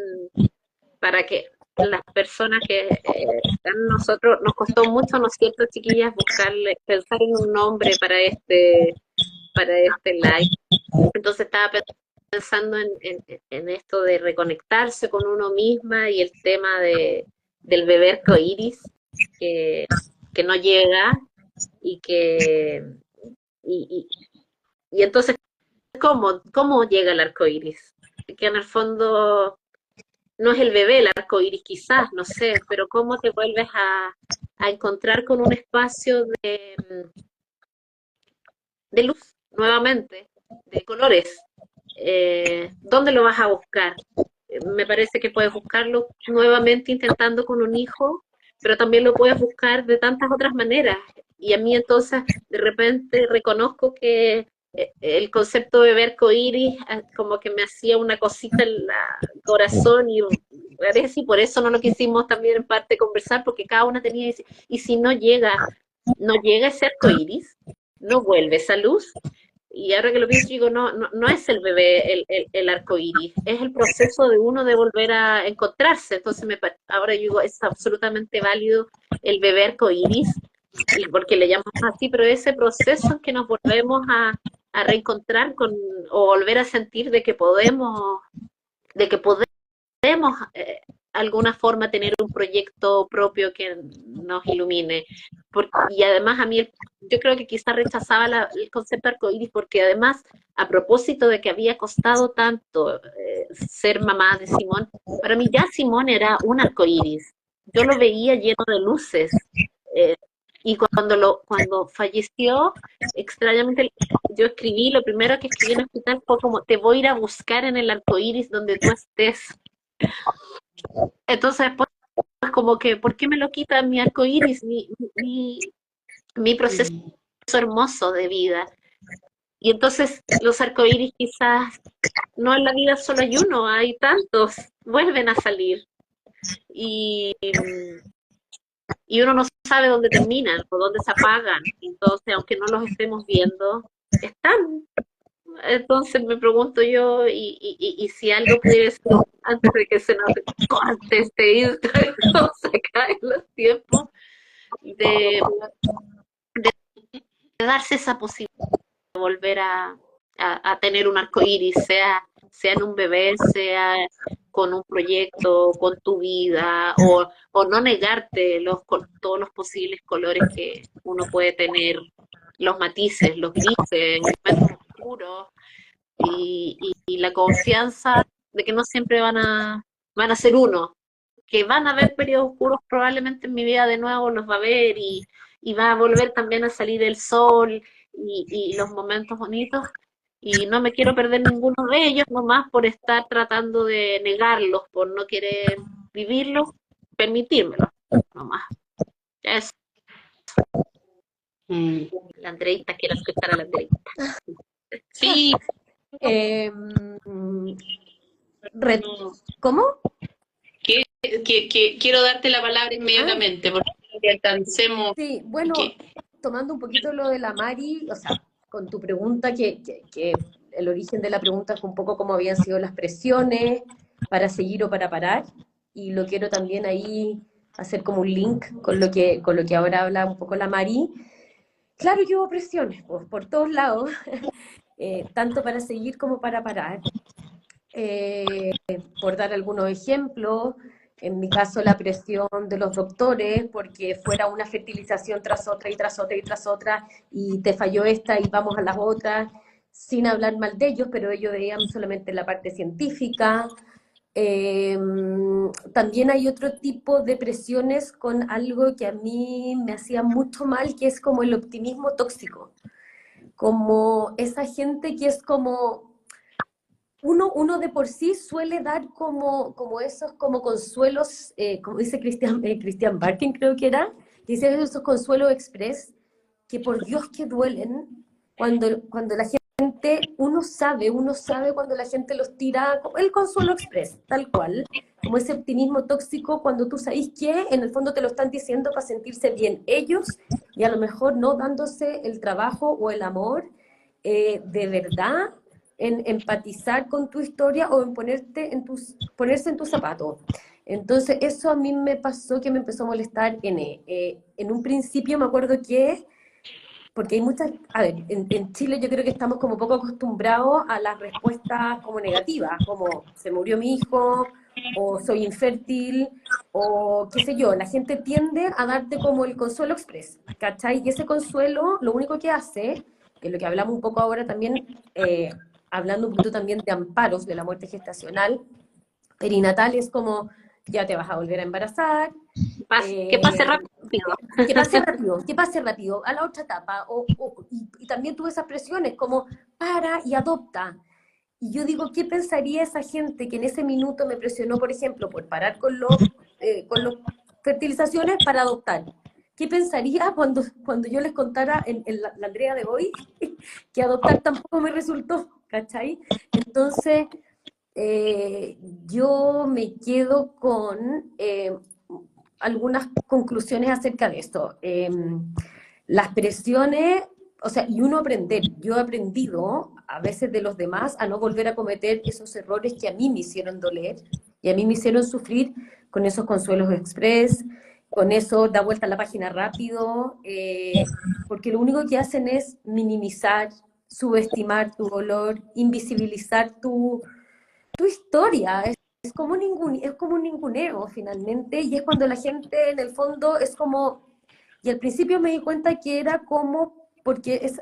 para que las personas que están nosotros, nos costó mucho, ¿no es cierto, chiquillas, pensar en un nombre para este live. Entonces estaba pensando en esto de reconectarse con uno misma y el tema del bebé arcoíris que, que no llega y que y, y entonces ¿cómo llega el arcoíris? Que en el fondo no es el bebé el arcoíris quizás, no sé, pero cómo te vuelves a encontrar con un espacio de luz nuevamente, de colores. ¿Dónde lo vas a buscar? Me parece que puedes buscarlo nuevamente intentando con un hijo, pero también lo puedes buscar de tantas otras maneras. Y a mí entonces de repente reconozco que el concepto de ver arcoíris como que me hacía una cosita en el corazón y parece, y por eso no lo quisimos también en parte conversar, porque cada una tenía, y si no llega ese arcoíris, no vuelve esa luz. Y ahora que lo pienso, digo, no es el bebé el arco iris, es el proceso de uno de volver a encontrarse. Entonces, ahora yo digo, es absolutamente válido el bebé arco iris, porque le llamamos así, pero ese proceso en que nos volvemos a reencontrar o volver a sentir de que podemos alguna forma tener un proyecto propio que nos ilumine. Y además a mí, yo creo que quizá rechazaba el concepto arcoíris porque además, a propósito de que había costado tanto ser mamá de Simón, para mí ya Simón era un arcoíris. Yo lo veía lleno de luces. Eh, y cuando falleció, extrañamente, yo escribí, lo primero que escribí en el hospital fue como, te voy a ir a buscar en el arcoíris donde tú estés. Entonces después como que, ¿por qué me lo quita mi arco iris, mi proceso hermoso de vida? Y entonces los arcoíris quizás no en la vida solo hay uno, hay tantos, vuelven a salir. y, y uno no sabe dónde terminan o dónde se apagan. Entonces, aunque no los estemos viendo, están. Entonces me pregunto yo, y si algo pudiera ser antes de que se nos corte este Instagram, se caen los tiempos, de, de darse esa posibilidad de volver a tener un arco iris, sea en un bebé, sea con un proyecto, con tu vida, o no negarte todos los posibles colores que uno puede tener, los matices, los grises, los momentos oscuros, y la confianza de que no siempre van a ser uno, que van a haber periodos oscuros probablemente en mi vida de nuevo, los va a haber, y va a volver también a salir el sol y los momentos bonitos, y no me quiero perder ninguno de ellos nomás por estar tratando de negarlos, por no querer vivirlos, permitírmelo nomás. Es la Andreita, quiero escuchar a la Andreita. Sí, ¿Cómo? quiero darte la palabra inmediatamente, porque alcancemos. Sí, bueno, tomando un poquito lo de la Mari, o sea, con tu pregunta, que el origen de la pregunta fue un poco cómo habían sido las presiones para seguir o para parar, y lo quiero también ahí hacer como un link con lo que ahora habla un poco la Mari. Claro que hubo presiones por todos lados, tanto para seguir como para parar. Por dar algunos ejemplos, en mi caso la presión de los doctores, porque fuera una fertilización tras otra y tras otra y tras otra, y te falló esta y vamos a las otras, sin hablar mal de ellos, pero ellos veían solamente la parte científica. También hay otro tipo de presiones con algo que a mí me hacía mucho mal, que es como el optimismo tóxico, como esa gente que es como uno de por sí suele dar como esos como consuelos, como dice Christian Barkin, creo que era, que dice esos consuelos express, que por Dios que duelen, cuando la gente, uno sabe cuando la gente los tira, el consuelo express, tal cual, como ese optimismo tóxico, cuando tú sabes que en el fondo te lo están diciendo para sentirse bien ellos, y a lo mejor no dándose el trabajo o el amor de verdad, en empatizar con tu historia o en ponerse en tus zapatos. Entonces, eso a mí me pasó que me empezó a molestar en un principio. Me acuerdo que, porque hay muchas, a ver, en Chile yo creo que estamos como poco acostumbrados a las respuestas como negativas, como se murió mi hijo, o soy infértil, o qué sé yo. La gente tiende a darte como el consuelo express, ¿cachai? Y ese consuelo lo único que hace, que es lo que hablamos un poco ahora también, hablando un poquito también de amparos de la muerte gestacional, perinatal, es como, ya te vas a volver a embarazar. Que pase rápido. Que pase rápido, a la otra etapa. Y también tuve esas presiones como, para y adopta. Y yo digo, ¿qué pensaría esa gente que en ese minuto me presionó, por ejemplo, por parar con las fertilizaciones para adoptar? ¿Qué pensaría cuando yo les contara en la Andrea de hoy que adoptar tampoco me resultó? ¿Cachai? Entonces, yo me quedo con algunas conclusiones acerca de esto. Las presiones, o sea, y uno aprender. Yo he aprendido a veces de los demás a no volver a cometer esos errores que a mí me hicieron doler y a mí me hicieron sufrir con esos consuelos express, con eso da vuelta a la página rápido, porque lo único que hacen es minimizar, subestimar tu dolor, invisibilizar tu historia. Es como un ninguneo finalmente, y es cuando la gente en el fondo es como, y al principio me di cuenta que era como, porque es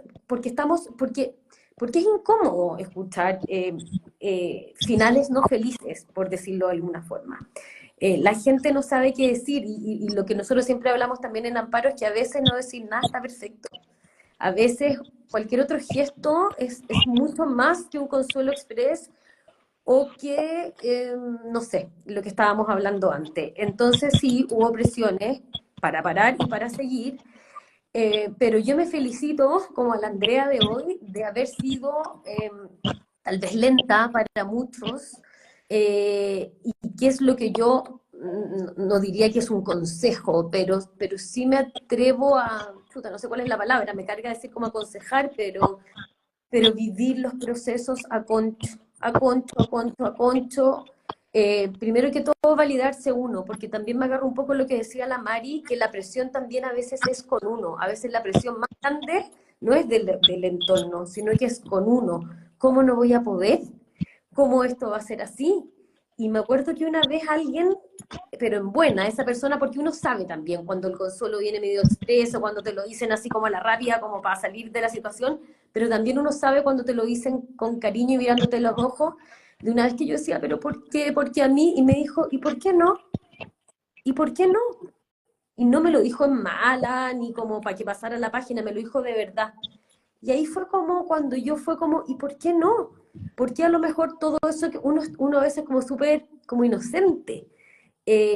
incómodo escuchar finales no felices, por decirlo de alguna forma. La gente no sabe qué decir, y lo que nosotros siempre hablamos también en Amparo es que a veces no decir nada está perfecto. A veces cualquier otro gesto es mucho más que un consuelo express, o que, no sé, lo que estábamos hablando antes. Entonces sí, hubo presiones para parar y para seguir, pero yo me felicito, como a la Andrea de hoy, de haber sido tal vez lenta para muchos, y qué es lo que yo no diría que es un consejo, pero sí me atrevo a, chuta, no sé cuál es la palabra, me carga decir como aconsejar, pero vivir los procesos a concho, a concho, a concho, a concho. Primero que todo, validarse uno, porque también me agarro un poco lo que decía la Mari, que la presión también a veces es con uno, a veces la presión más grande no es del entorno, sino que es con uno. ¿Cómo no voy a poder? ¿Cómo esto va a ser así? Y me acuerdo que una vez alguien, pero en buena, esa persona, porque uno sabe también cuando el consuelo viene medio expreso, cuando te lo dicen así como a la rabia, como para salir de la situación, pero también uno sabe cuando te lo dicen con cariño y mirándote los ojos. De una vez que yo decía, pero ¿por qué? ¿Por qué a mí? Y me dijo, ¿y por qué no? ¿Y por qué no? Y no me lo dijo en mala, ni como para que pasara la página, me lo dijo de verdad. Y ahí fue como cuando yo fue como, ¿y por qué no? ¿Por qué a lo mejor todo eso que uno a veces como súper, como inocente?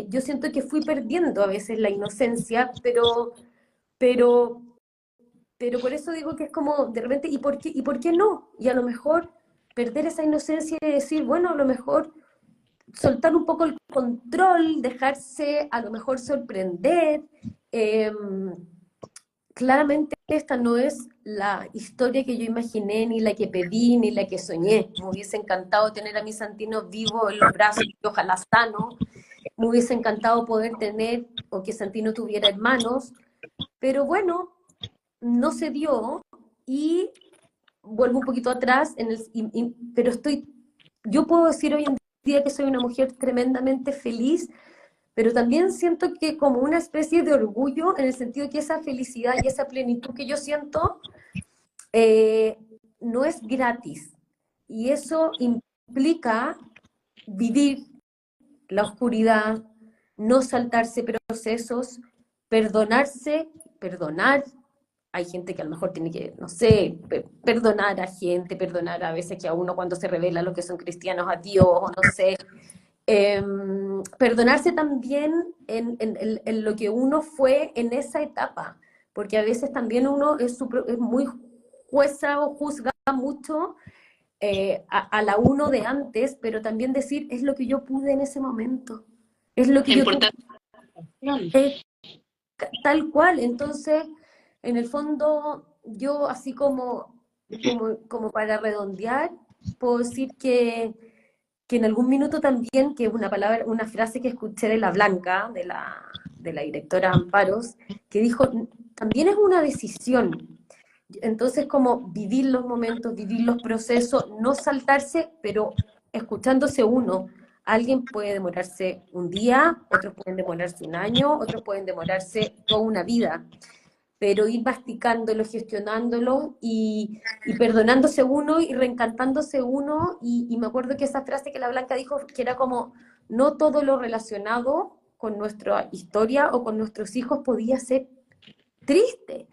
Yo siento que fui perdiendo a veces la inocencia, pero, pero por eso digo que es como de repente, ¿y por qué no? Y a lo mejor perder esa inocencia y decir, bueno, a lo mejor soltar un poco el control, dejarse a lo mejor sorprender. Eh, Claramente esta no es la historia que yo imaginé, ni la que pedí, ni la que soñé. Me hubiese encantado tener a mi Santino vivo en los brazos y ojalá sano. Me hubiese encantado poder tener o que Santino tuviera hermanos, pero bueno, no se dio y vuelvo un poquito atrás, pero yo puedo decir hoy en día que soy una mujer tremendamente feliz, pero también siento que como una especie de orgullo en el sentido que esa felicidad y esa plenitud que yo siento eh, no es gratis. Y eso implica vivir la oscuridad, no saltarse procesos, perdonarse, perdonar. Hay gente que a lo mejor tiene que, no sé, perdonar a gente, perdonar a veces que a uno cuando se revela lo que son cristianos a Dios, o no sé, perdonarse también en lo que uno fue en esa etapa, porque a veces también uno es muy jueza o juzga mucho a la uno de antes, pero también decir, es lo que yo pude en ese momento, es lo que Es yo tuve, importante. tal cual. Entonces, en el fondo, yo así como para redondear, puedo decir que en algún minuto también, que es una palabra, una frase que escuché de la Blanca, de la directora Amparos, que dijo, también es una decisión. Entonces, como vivir los momentos, vivir los procesos, no saltarse, pero escuchándose uno. Alguien puede demorarse un día, otros pueden demorarse un año, otros pueden demorarse toda una vida, pero ir masticándolo, gestionándolo y perdonándose uno y reencantándose uno. Y me acuerdo que esa frase que la Blanca dijo, que era como, no todo lo relacionado con nuestra historia o con nuestros hijos podía ser triste,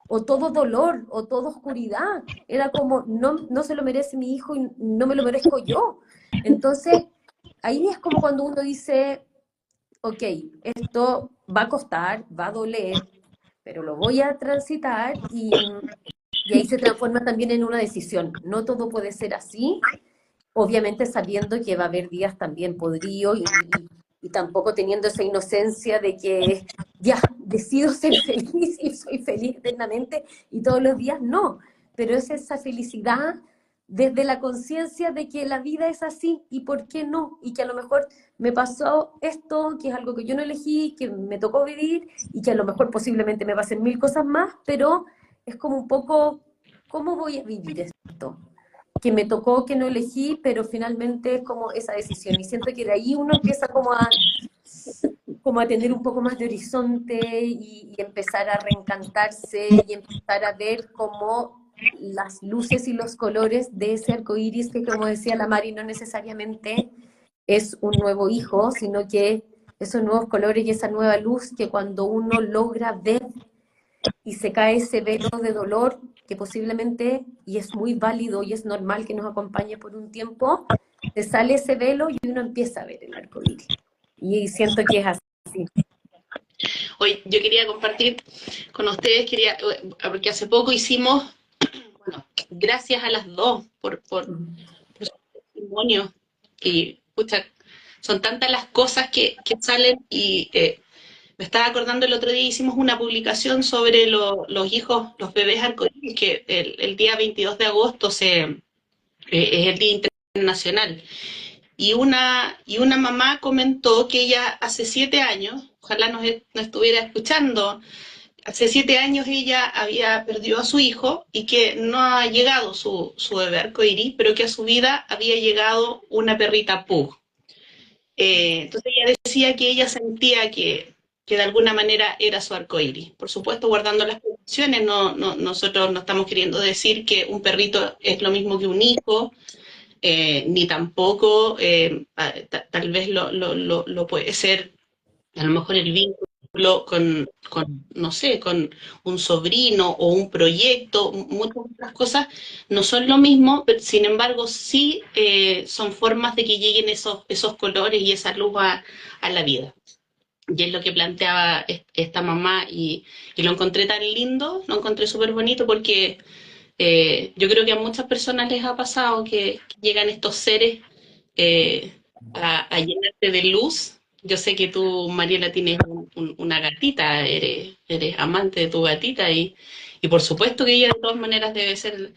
o todo dolor, o toda oscuridad. Era como, no, no se lo merece mi hijo y no me lo merezco yo. Entonces, ahí es como cuando uno dice, ok, esto va a costar, va a doler, pero lo voy a transitar y ahí se transforma también en una decisión. No todo puede ser así, obviamente sabiendo que va a haber días también podridos y tampoco teniendo esa inocencia de que ya decido ser feliz y soy feliz eternamente y todos los días no, pero es esa felicidad desde la conciencia de que la vida es así y por qué no, y que a lo mejor me pasó esto, que es algo que yo no elegí, que me tocó vivir y que a lo mejor posiblemente me pasen mil cosas más, pero es como un poco, ¿cómo voy a vivir esto? Que me tocó, que no elegí, pero finalmente es como esa decisión. Y siento que de ahí uno empieza como a tener un poco más de horizonte y empezar a reencantarse y empezar a ver como las luces y los colores de ese arco iris que, como decía la Mari, no necesariamente es un nuevo hijo, sino que esos nuevos colores y esa nueva luz que cuando uno logra ver y se cae ese velo de dolor que posiblemente, y es muy válido y es normal que nos acompañe por un tiempo, se sale ese velo y uno empieza a ver el arco iris. Y siento que es así. Hoy yo quería compartir con ustedes, porque hace poco hicimos, bueno, gracias a las dos por su testimonio y, pucha, son tantas las cosas que salen y me estaba acordando el otro día, hicimos una publicación sobre los hijos, los bebés arcoíris, que el día 22 de agosto es el Día Internacional. Y una mamá comentó que ella hace 7 años, ojalá no estuviera escuchando, hace 7 años ella había perdido a su hijo y que no ha llegado su bebé arcoíris, pero que a su vida había llegado una perrita pug. Entonces ella decía que ella sentía que de alguna manera era su arcoíris. Por supuesto, guardando las proporciones, nosotros no estamos queriendo decir que un perrito es lo mismo que un hijo, ni tampoco tal vez lo puede ser, a lo mejor el vínculo no sé, con un sobrino o un proyecto, muchas otras cosas no son lo mismo, pero sin embargo sí son formas de que lleguen esos colores y esa luz a la vida. Y es lo que planteaba esta mamá y lo encontré tan lindo, lo encontré súper bonito porque yo creo que a muchas personas les ha pasado que llegan estos seres a llenarte de luz. Yo sé que tú, Mariela, tienes una gatita, eres amante de tu gatita y por supuesto que ella de todas maneras debe ser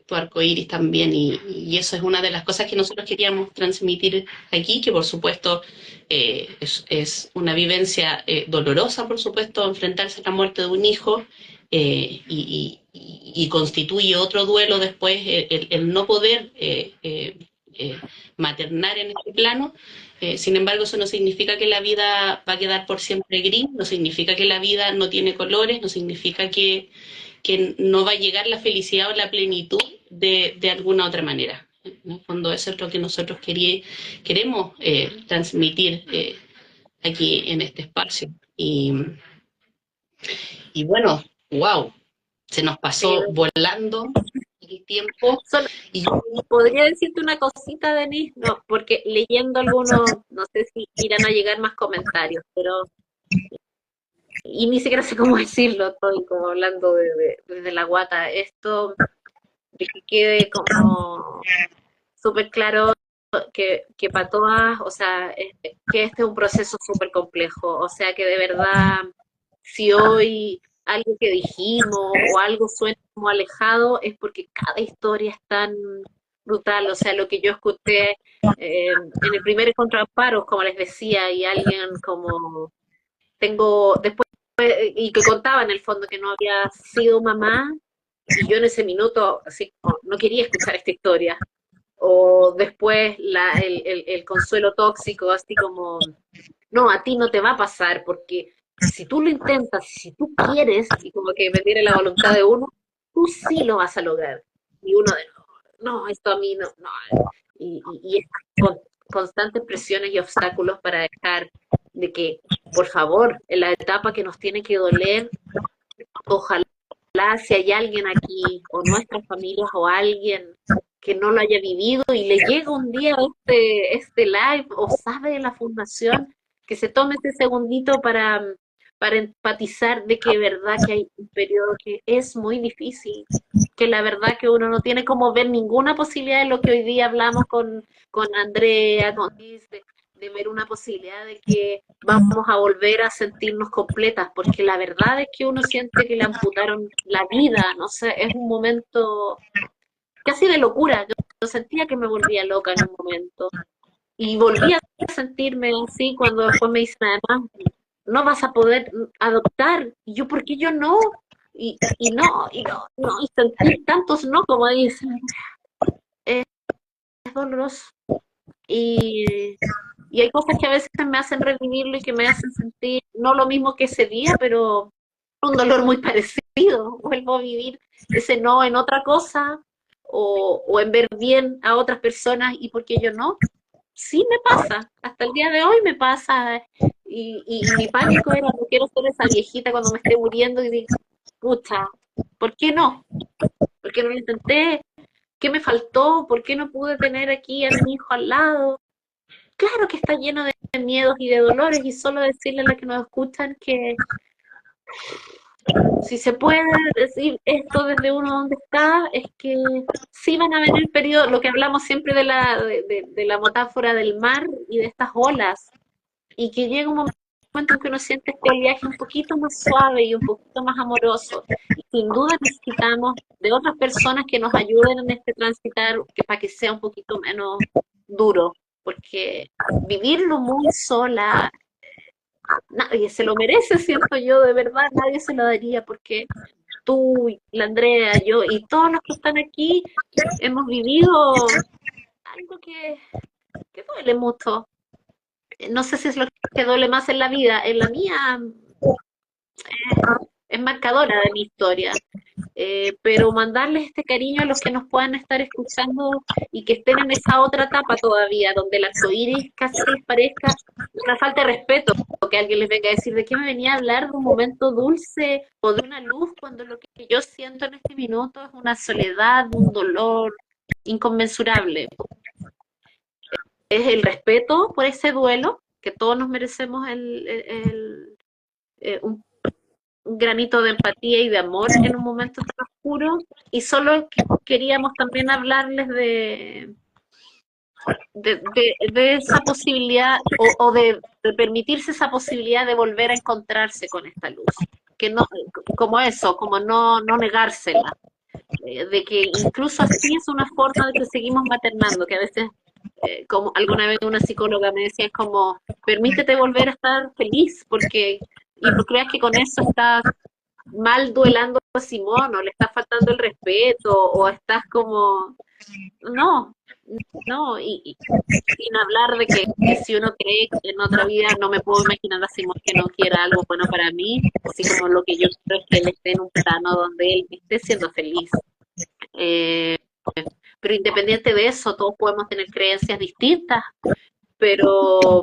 tu arcoíris también y eso es una de las cosas que nosotros queríamos transmitir aquí, que por supuesto es una vivencia dolorosa, por supuesto, enfrentarse a la muerte de un hijo y constituye otro duelo después el no poder maternar en este plano. Sin embargo, eso no significa que la vida va a quedar por siempre gris, no significa que la vida no tiene colores, no significa que no va a llegar la felicidad o la plenitud de alguna otra manera. En el fondo eso es lo que nosotros queremos transmitir aquí en este espacio. Y bueno, wow, se nos pasó volando el tiempo. Solo Y yo, podría decirte una cosita, Denise, no, porque leyendo algunos, no sé si irán a llegar más comentarios, pero y ni siquiera sé cómo decirlo, estoy como hablando desde la guata. Esto, de que quede como súper claro que para todas, o sea, que este es un proceso súper complejo, o sea, que de verdad, si hoy algo que dijimos o algo suena como alejado, es porque cada historia es tan brutal, o sea, lo que yo escuché en el primer encuentro de amparos, como les decía, y alguien como tengo después y que contaba en el fondo que no había sido mamá y yo en ese minuto así como, no quería escuchar esta historia o después el consuelo tóxico así como no, a ti no te va a pasar porque si tú lo intentas, si tú quieres y como que me tiene la voluntad de uno, tú sí lo vas a lograr y uno de no, esto a mí no, no. Y estas constantes presiones y obstáculos para dejar de que, por favor, en la etapa que nos tiene que doler, ojalá si hay alguien aquí, o nuestras familias, o alguien que no lo haya vivido y le llega un día este live, o sabe de la fundación, que se tome ese segundito para empatizar de que es verdad que hay un periodo que es muy difícil, que la verdad que uno no tiene como ver ninguna posibilidad de lo que hoy día hablamos con Andrea, con Liz, de ver una posibilidad de que vamos a volver a sentirnos completas, porque la verdad es que uno siente que le amputaron la vida, no sé, es un momento casi de locura. Yo sentía que me volvía loca en un momento y volví a sentirme así cuando después me dicen, además, no vas a poder adoptar. Y yo, ¿por qué yo no? Y no, y sentir tantos no, como dicen, es doloroso. Y hay cosas que a veces me hacen revivirlo y que me hacen sentir, no lo mismo que ese día, pero un dolor muy parecido. Vuelvo a vivir ese no en otra cosa o en ver bien a otras personas y por qué yo no. Sí me pasa, hasta el día de hoy me pasa. Y mi pánico era, no quiero ser esa viejita cuando me esté muriendo y digo, pucha, ¿por qué no? ¿Por qué no lo intenté? ¿Qué me faltó? ¿Por qué no pude tener aquí a mi hijo al lado? Claro que está lleno de miedos y de dolores y solo decirle a las que nos escuchan que si se puede decir esto desde uno donde está, es que sí van a venir periodos, lo que hablamos siempre de la metáfora del mar y de estas olas, y que llega un momento en que uno siente este viaje un poquito más suave y un poquito más amoroso. Y sin duda necesitamos de otras personas que nos ayuden en este transitar, que para que sea un poquito menos duro, porque vivirlo muy sola, nadie se lo merece, siento yo, de verdad, nadie se lo daría, porque tú, la Andrea, yo y todos los que están aquí hemos vivido algo que duele mucho. No sé si es lo que duele más en la vida. En la mía es marcadora de mi historia. Pero mandarles este cariño a los que nos puedan estar escuchando y que estén en esa otra etapa todavía, donde el arcoíris casi les parezca una falta de respeto, que alguien les venga a decir de qué me venía a hablar de un momento dulce o de una luz, cuando lo que yo siento en este minuto es una soledad, un dolor inconmensurable. Es el respeto por ese duelo, que todos nos merecemos un granito de empatía y de amor en un momento tan oscuro, y solo queríamos también hablarles de esa posibilidad o de permitirse esa posibilidad de volver a encontrarse con esta luz, que no, como eso, como no negársela, de que incluso así es una forma de que seguimos maternando, que a veces, como alguna vez una psicóloga me decía, es como, permítete volver a estar feliz, porque, y no creas que con eso estás mal duelando a Simón, o le estás faltando el respeto, o estás como, no, no, y sin hablar de que si uno cree que en otra vida, no me puedo imaginar a Simón que no quiera algo bueno para mí, así como lo que yo creo es que él esté en un plano donde él esté siendo feliz. Eh, pero independiente de eso, todos podemos tener creencias distintas, pero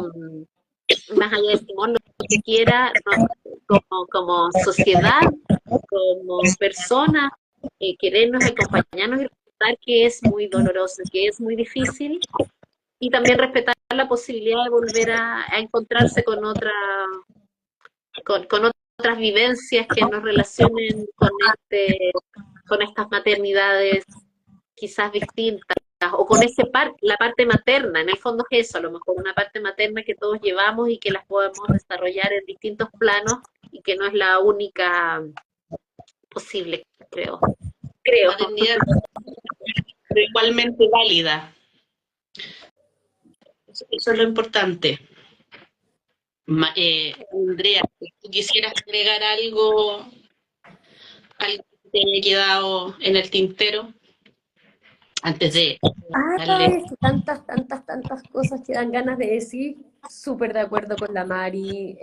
más allá de Simón, lo que quiera, no, como sociedad, como persona, querernos, acompañarnos y respetar que es muy doloroso, que es muy difícil, y también respetar la posibilidad de volver a encontrarse con otras vivencias que nos relacionen con estas maternidades quizás distintas, o con la parte materna, en el fondo es eso, a lo mejor una parte materna que todos llevamos y que las podemos desarrollar en distintos planos y que no es la única posible, creo. Maternidad, pero igualmente válida. Eso es lo importante. Andrea, ¿tú quisieras agregar algo que te haya quedado en el tintero antes de darle? Es que tantas cosas que dan ganas de decir, súper de acuerdo con la Mari,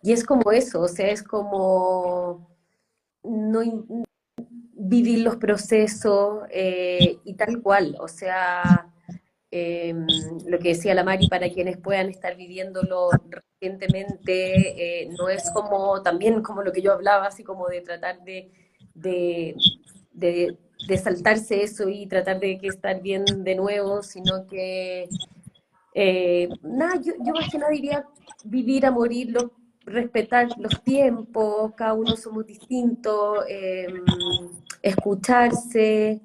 y es como eso, o sea, es como no vivir los procesos y tal cual, o sea, lo que decía la Mari, para quienes puedan estar viviéndolo recientemente, no es como, también como lo que yo hablaba, así como de tratar de, de saltarse eso y tratar de que estar bien de nuevo, sino que, nada, yo más que nada diría vivir a morir, respetar los tiempos, cada uno somos distintos, escucharse,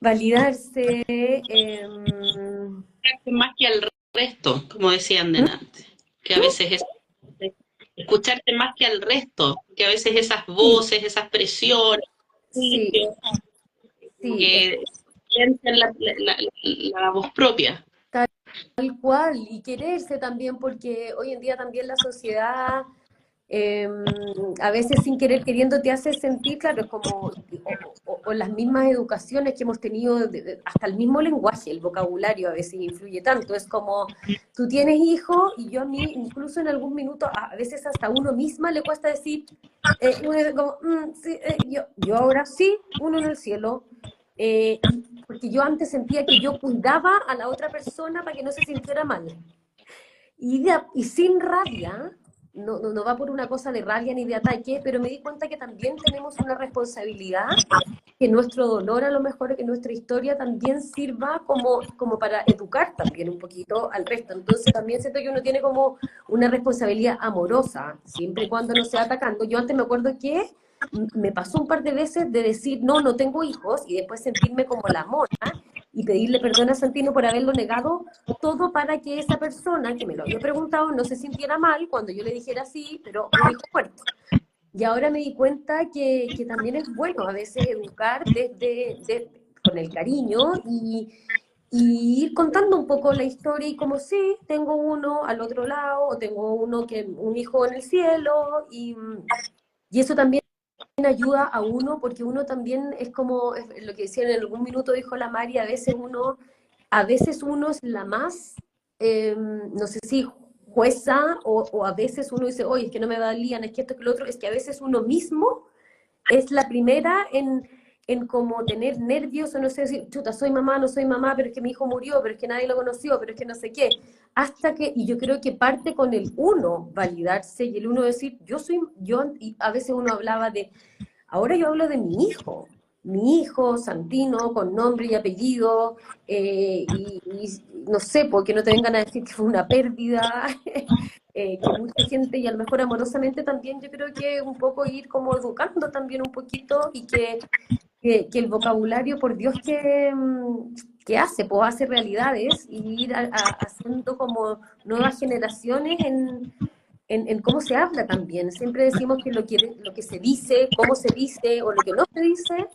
validarse. Más que al resto, como decían delante, que a veces es escucharte más que al resto, que a veces esas voces, esas presiones, Sí, sí, que sienten la voz propia. tal cual, y quererse también, porque hoy en día también la sociedad, eh, a veces sin querer queriendo te hace sentir, claro, es como, o las mismas educaciones que hemos tenido, hasta el mismo lenguaje, el vocabulario a veces influye tanto, es como, tú tienes hijos, y yo a mí, incluso en algún minuto, a veces hasta a uno misma le cuesta decir, uno dice como, sí, yo ahora sí, uno en el cielo, porque yo antes sentía que yo cuidaba a la otra persona para que no se sintiera mal. Y sin rabia, no va por una cosa de rabia ni de ataque, pero me di cuenta que también tenemos una responsabilidad que nuestro dolor, a lo mejor, que nuestra historia también sirva como para educar también un poquito al resto. Entonces también siento que uno tiene como una responsabilidad amorosa, siempre y cuando no sea atacando. Yo antes me acuerdo que me pasó un par de veces de decir, no, no tengo hijos, y después sentirme como la mona, y pedirle perdón a Santino por haberlo negado, todo para que esa persona que me lo había preguntado no se sintiera mal cuando yo le dijera sí, pero un hijo muerto. Y ahora me di cuenta que también es bueno a veces educar con el cariño y ir contando un poco la historia y como sí, tengo uno al otro lado, o tengo un hijo en el cielo, y eso también ayuda a uno, porque uno también es como, es lo que decía en algún minuto, dijo la Mari, a veces uno es la más, no sé si jueza, o a veces uno dice, oye, es que no me valían, es que esto, que lo otro, es que a veces uno mismo es la primera en como tener nervios, o no sé, decir, chuta, soy mamá, no soy mamá, pero es que mi hijo murió, pero es que nadie lo conoció, pero es que no sé qué, y yo creo que parte con el uno validarse, y el uno decir, y a veces uno hablaba ahora yo hablo de mi hijo Santino, con nombre y apellido, y no sé, porque no te vengan a decir que fue una pérdida, que mucha gente, y a lo mejor amorosamente también, yo creo que un poco ir como educando también un poquito, y que el vocabulario, por Dios, que hace realidades, y ir haciendo como nuevas generaciones en cómo se habla también. Siempre decimos que lo que se dice, cómo se dice, o lo que no se dice,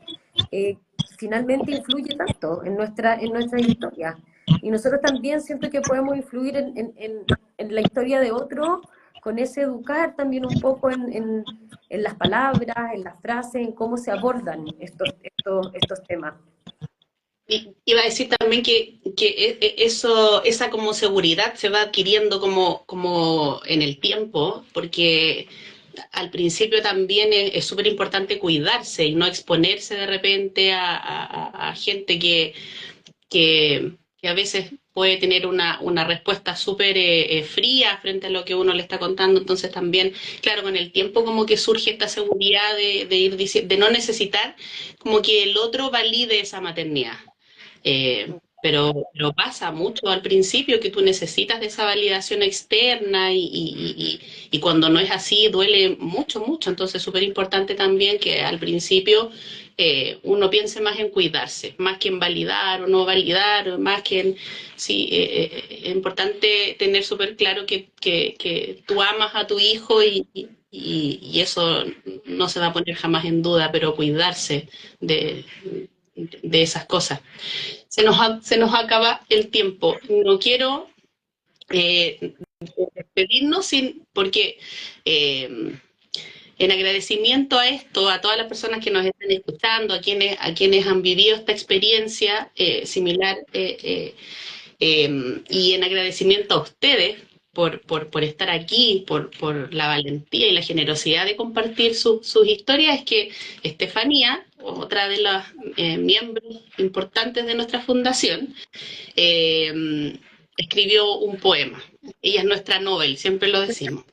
eh, finalmente influye tanto en nuestra historia. Y nosotros también siento que podemos influir en la historia de otro, con ese educar también un poco en las palabras, en las frases, en cómo se abordan estos temas. Y iba a decir también que esa como seguridad se va adquiriendo como en el tiempo, porque al principio también es súper importante cuidarse y no exponerse de repente a gente que a veces puede tener una respuesta súper fría frente a lo que uno le está contando. Entonces también, claro, con el tiempo como que surge esta seguridad de ir diciendo, de no necesitar como que el otro valide esa maternidad. Pero pasa mucho al principio que tú necesitas de esa validación externa y cuando no es así duele mucho, mucho. Entonces es súper importante también que al principio uno piense más en cuidarse, más que en validar o no validar, más que en... Sí, es importante tener súper claro que tú amas a tu hijo y eso no se va a poner jamás en duda, pero cuidarse de esas cosas. Se nos acaba el tiempo. No quiero despedirnos porque eh, en agradecimiento a esto, a todas las personas que nos están escuchando, a quienes han vivido esta experiencia similar, y en agradecimiento a ustedes por estar aquí, por la valentía y la generosidad de compartir sus historias, es que Estefanía, otra de los miembros importantes de nuestra fundación, escribió un poema. Ella es nuestra Nobel, siempre lo decimos.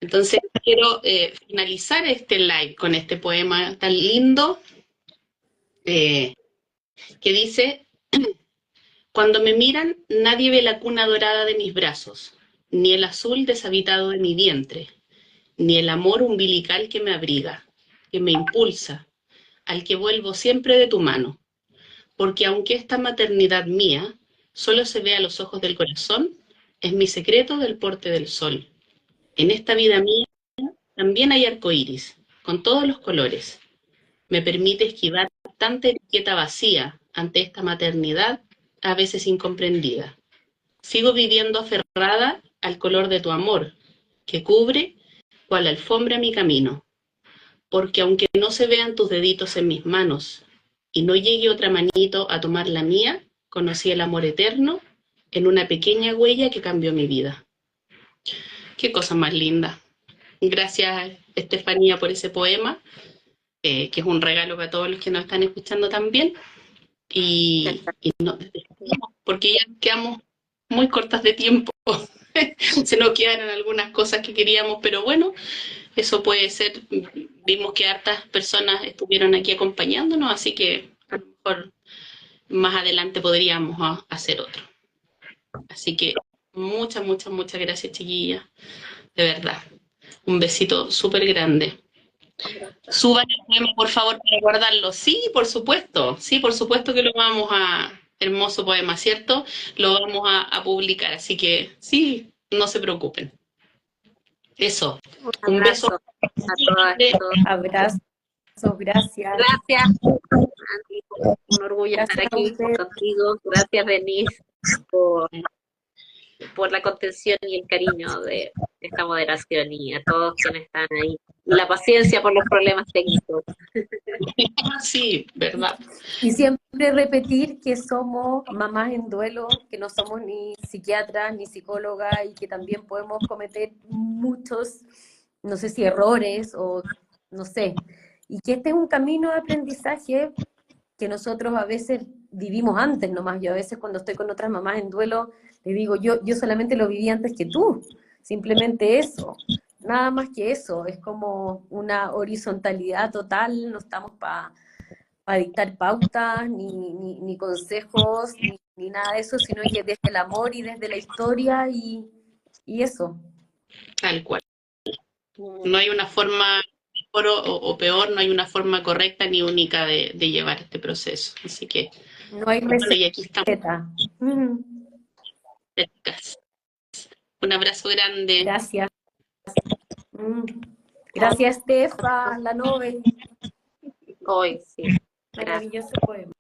Entonces quiero finalizar este live con este poema tan lindo eh, que dice: cuando me miran, nadie ve la cuna dorada de mis brazos, ni el azul deshabitado de mi vientre, ni el amor umbilical que me abriga, que me impulsa, al que vuelvo siempre de tu mano. Porque aunque esta maternidad mía solo se ve a los ojos del corazón, es mi secreto del porte del sol. En esta vida mía también hay arcoíris, con todos los colores. Me permite esquivar tanta etiqueta vacía ante esta maternidad a veces incomprendida. Sigo viviendo aferrada al color de tu amor, que cubre cual alfombra mi camino. Porque aunque no se vean tus deditos en mis manos y no llegue otra manito a tomar la mía, conocí el amor eterno en una pequeña huella que cambió mi vida. Qué cosa más linda. Gracias, Estefanía, por ese poema, que es un regalo para todos los que nos están escuchando también. Y nos despedimos, porque ya quedamos muy cortas de tiempo. Se nos quedaron algunas cosas que queríamos, pero bueno, eso puede ser, vimos que hartas personas estuvieron aquí acompañándonos, así que a lo mejor más adelante podríamos hacer otro. Así que muchas, muchas, muchas gracias, chiquillas, de verdad. Un besito súper grande. Suban el poema, por favor, para guardarlo. Sí, por supuesto que lo vamos a, hermoso poema, ¿cierto? Lo vamos a publicar, así que sí, no se preocupen. Eso, Un un beso abrazo a todas y grande. todos. Abrazos, gracias. Gracias, Andy, un orgullo estar Gracias a aquí ustedes. contigo. Gracias, Denise, por la contención y el cariño de esta moderación y a todos quienes están ahí. Y la paciencia por los problemas técnicos. Sí, ¿verdad? Y siempre repetir que somos mamás en duelo, que no somos ni psiquiatras ni psicólogas y que también podemos cometer muchos, no sé si errores o no sé. Y que este es un camino de aprendizaje que nosotros a veces vivimos antes nomás. Yo a veces cuando estoy con otras mamás en duelo, le digo, yo solamente lo viví antes que tú. Simplemente eso. Nada más que eso. Es como una horizontalidad total. No estamos para dictar pautas, ni consejos, ni nada de eso, sino que desde el amor y desde la historia y eso. Tal cual. No hay una forma mejor o peor, no hay una forma correcta ni única de llevar este proceso. Así que, No hay bueno, y aquí estamos, receta. Mm, chicas. Un abrazo grande. gracias. Mm, gracias, Estefa, la Nobel. Hoy, sí. Gracias. Maravilloso poema.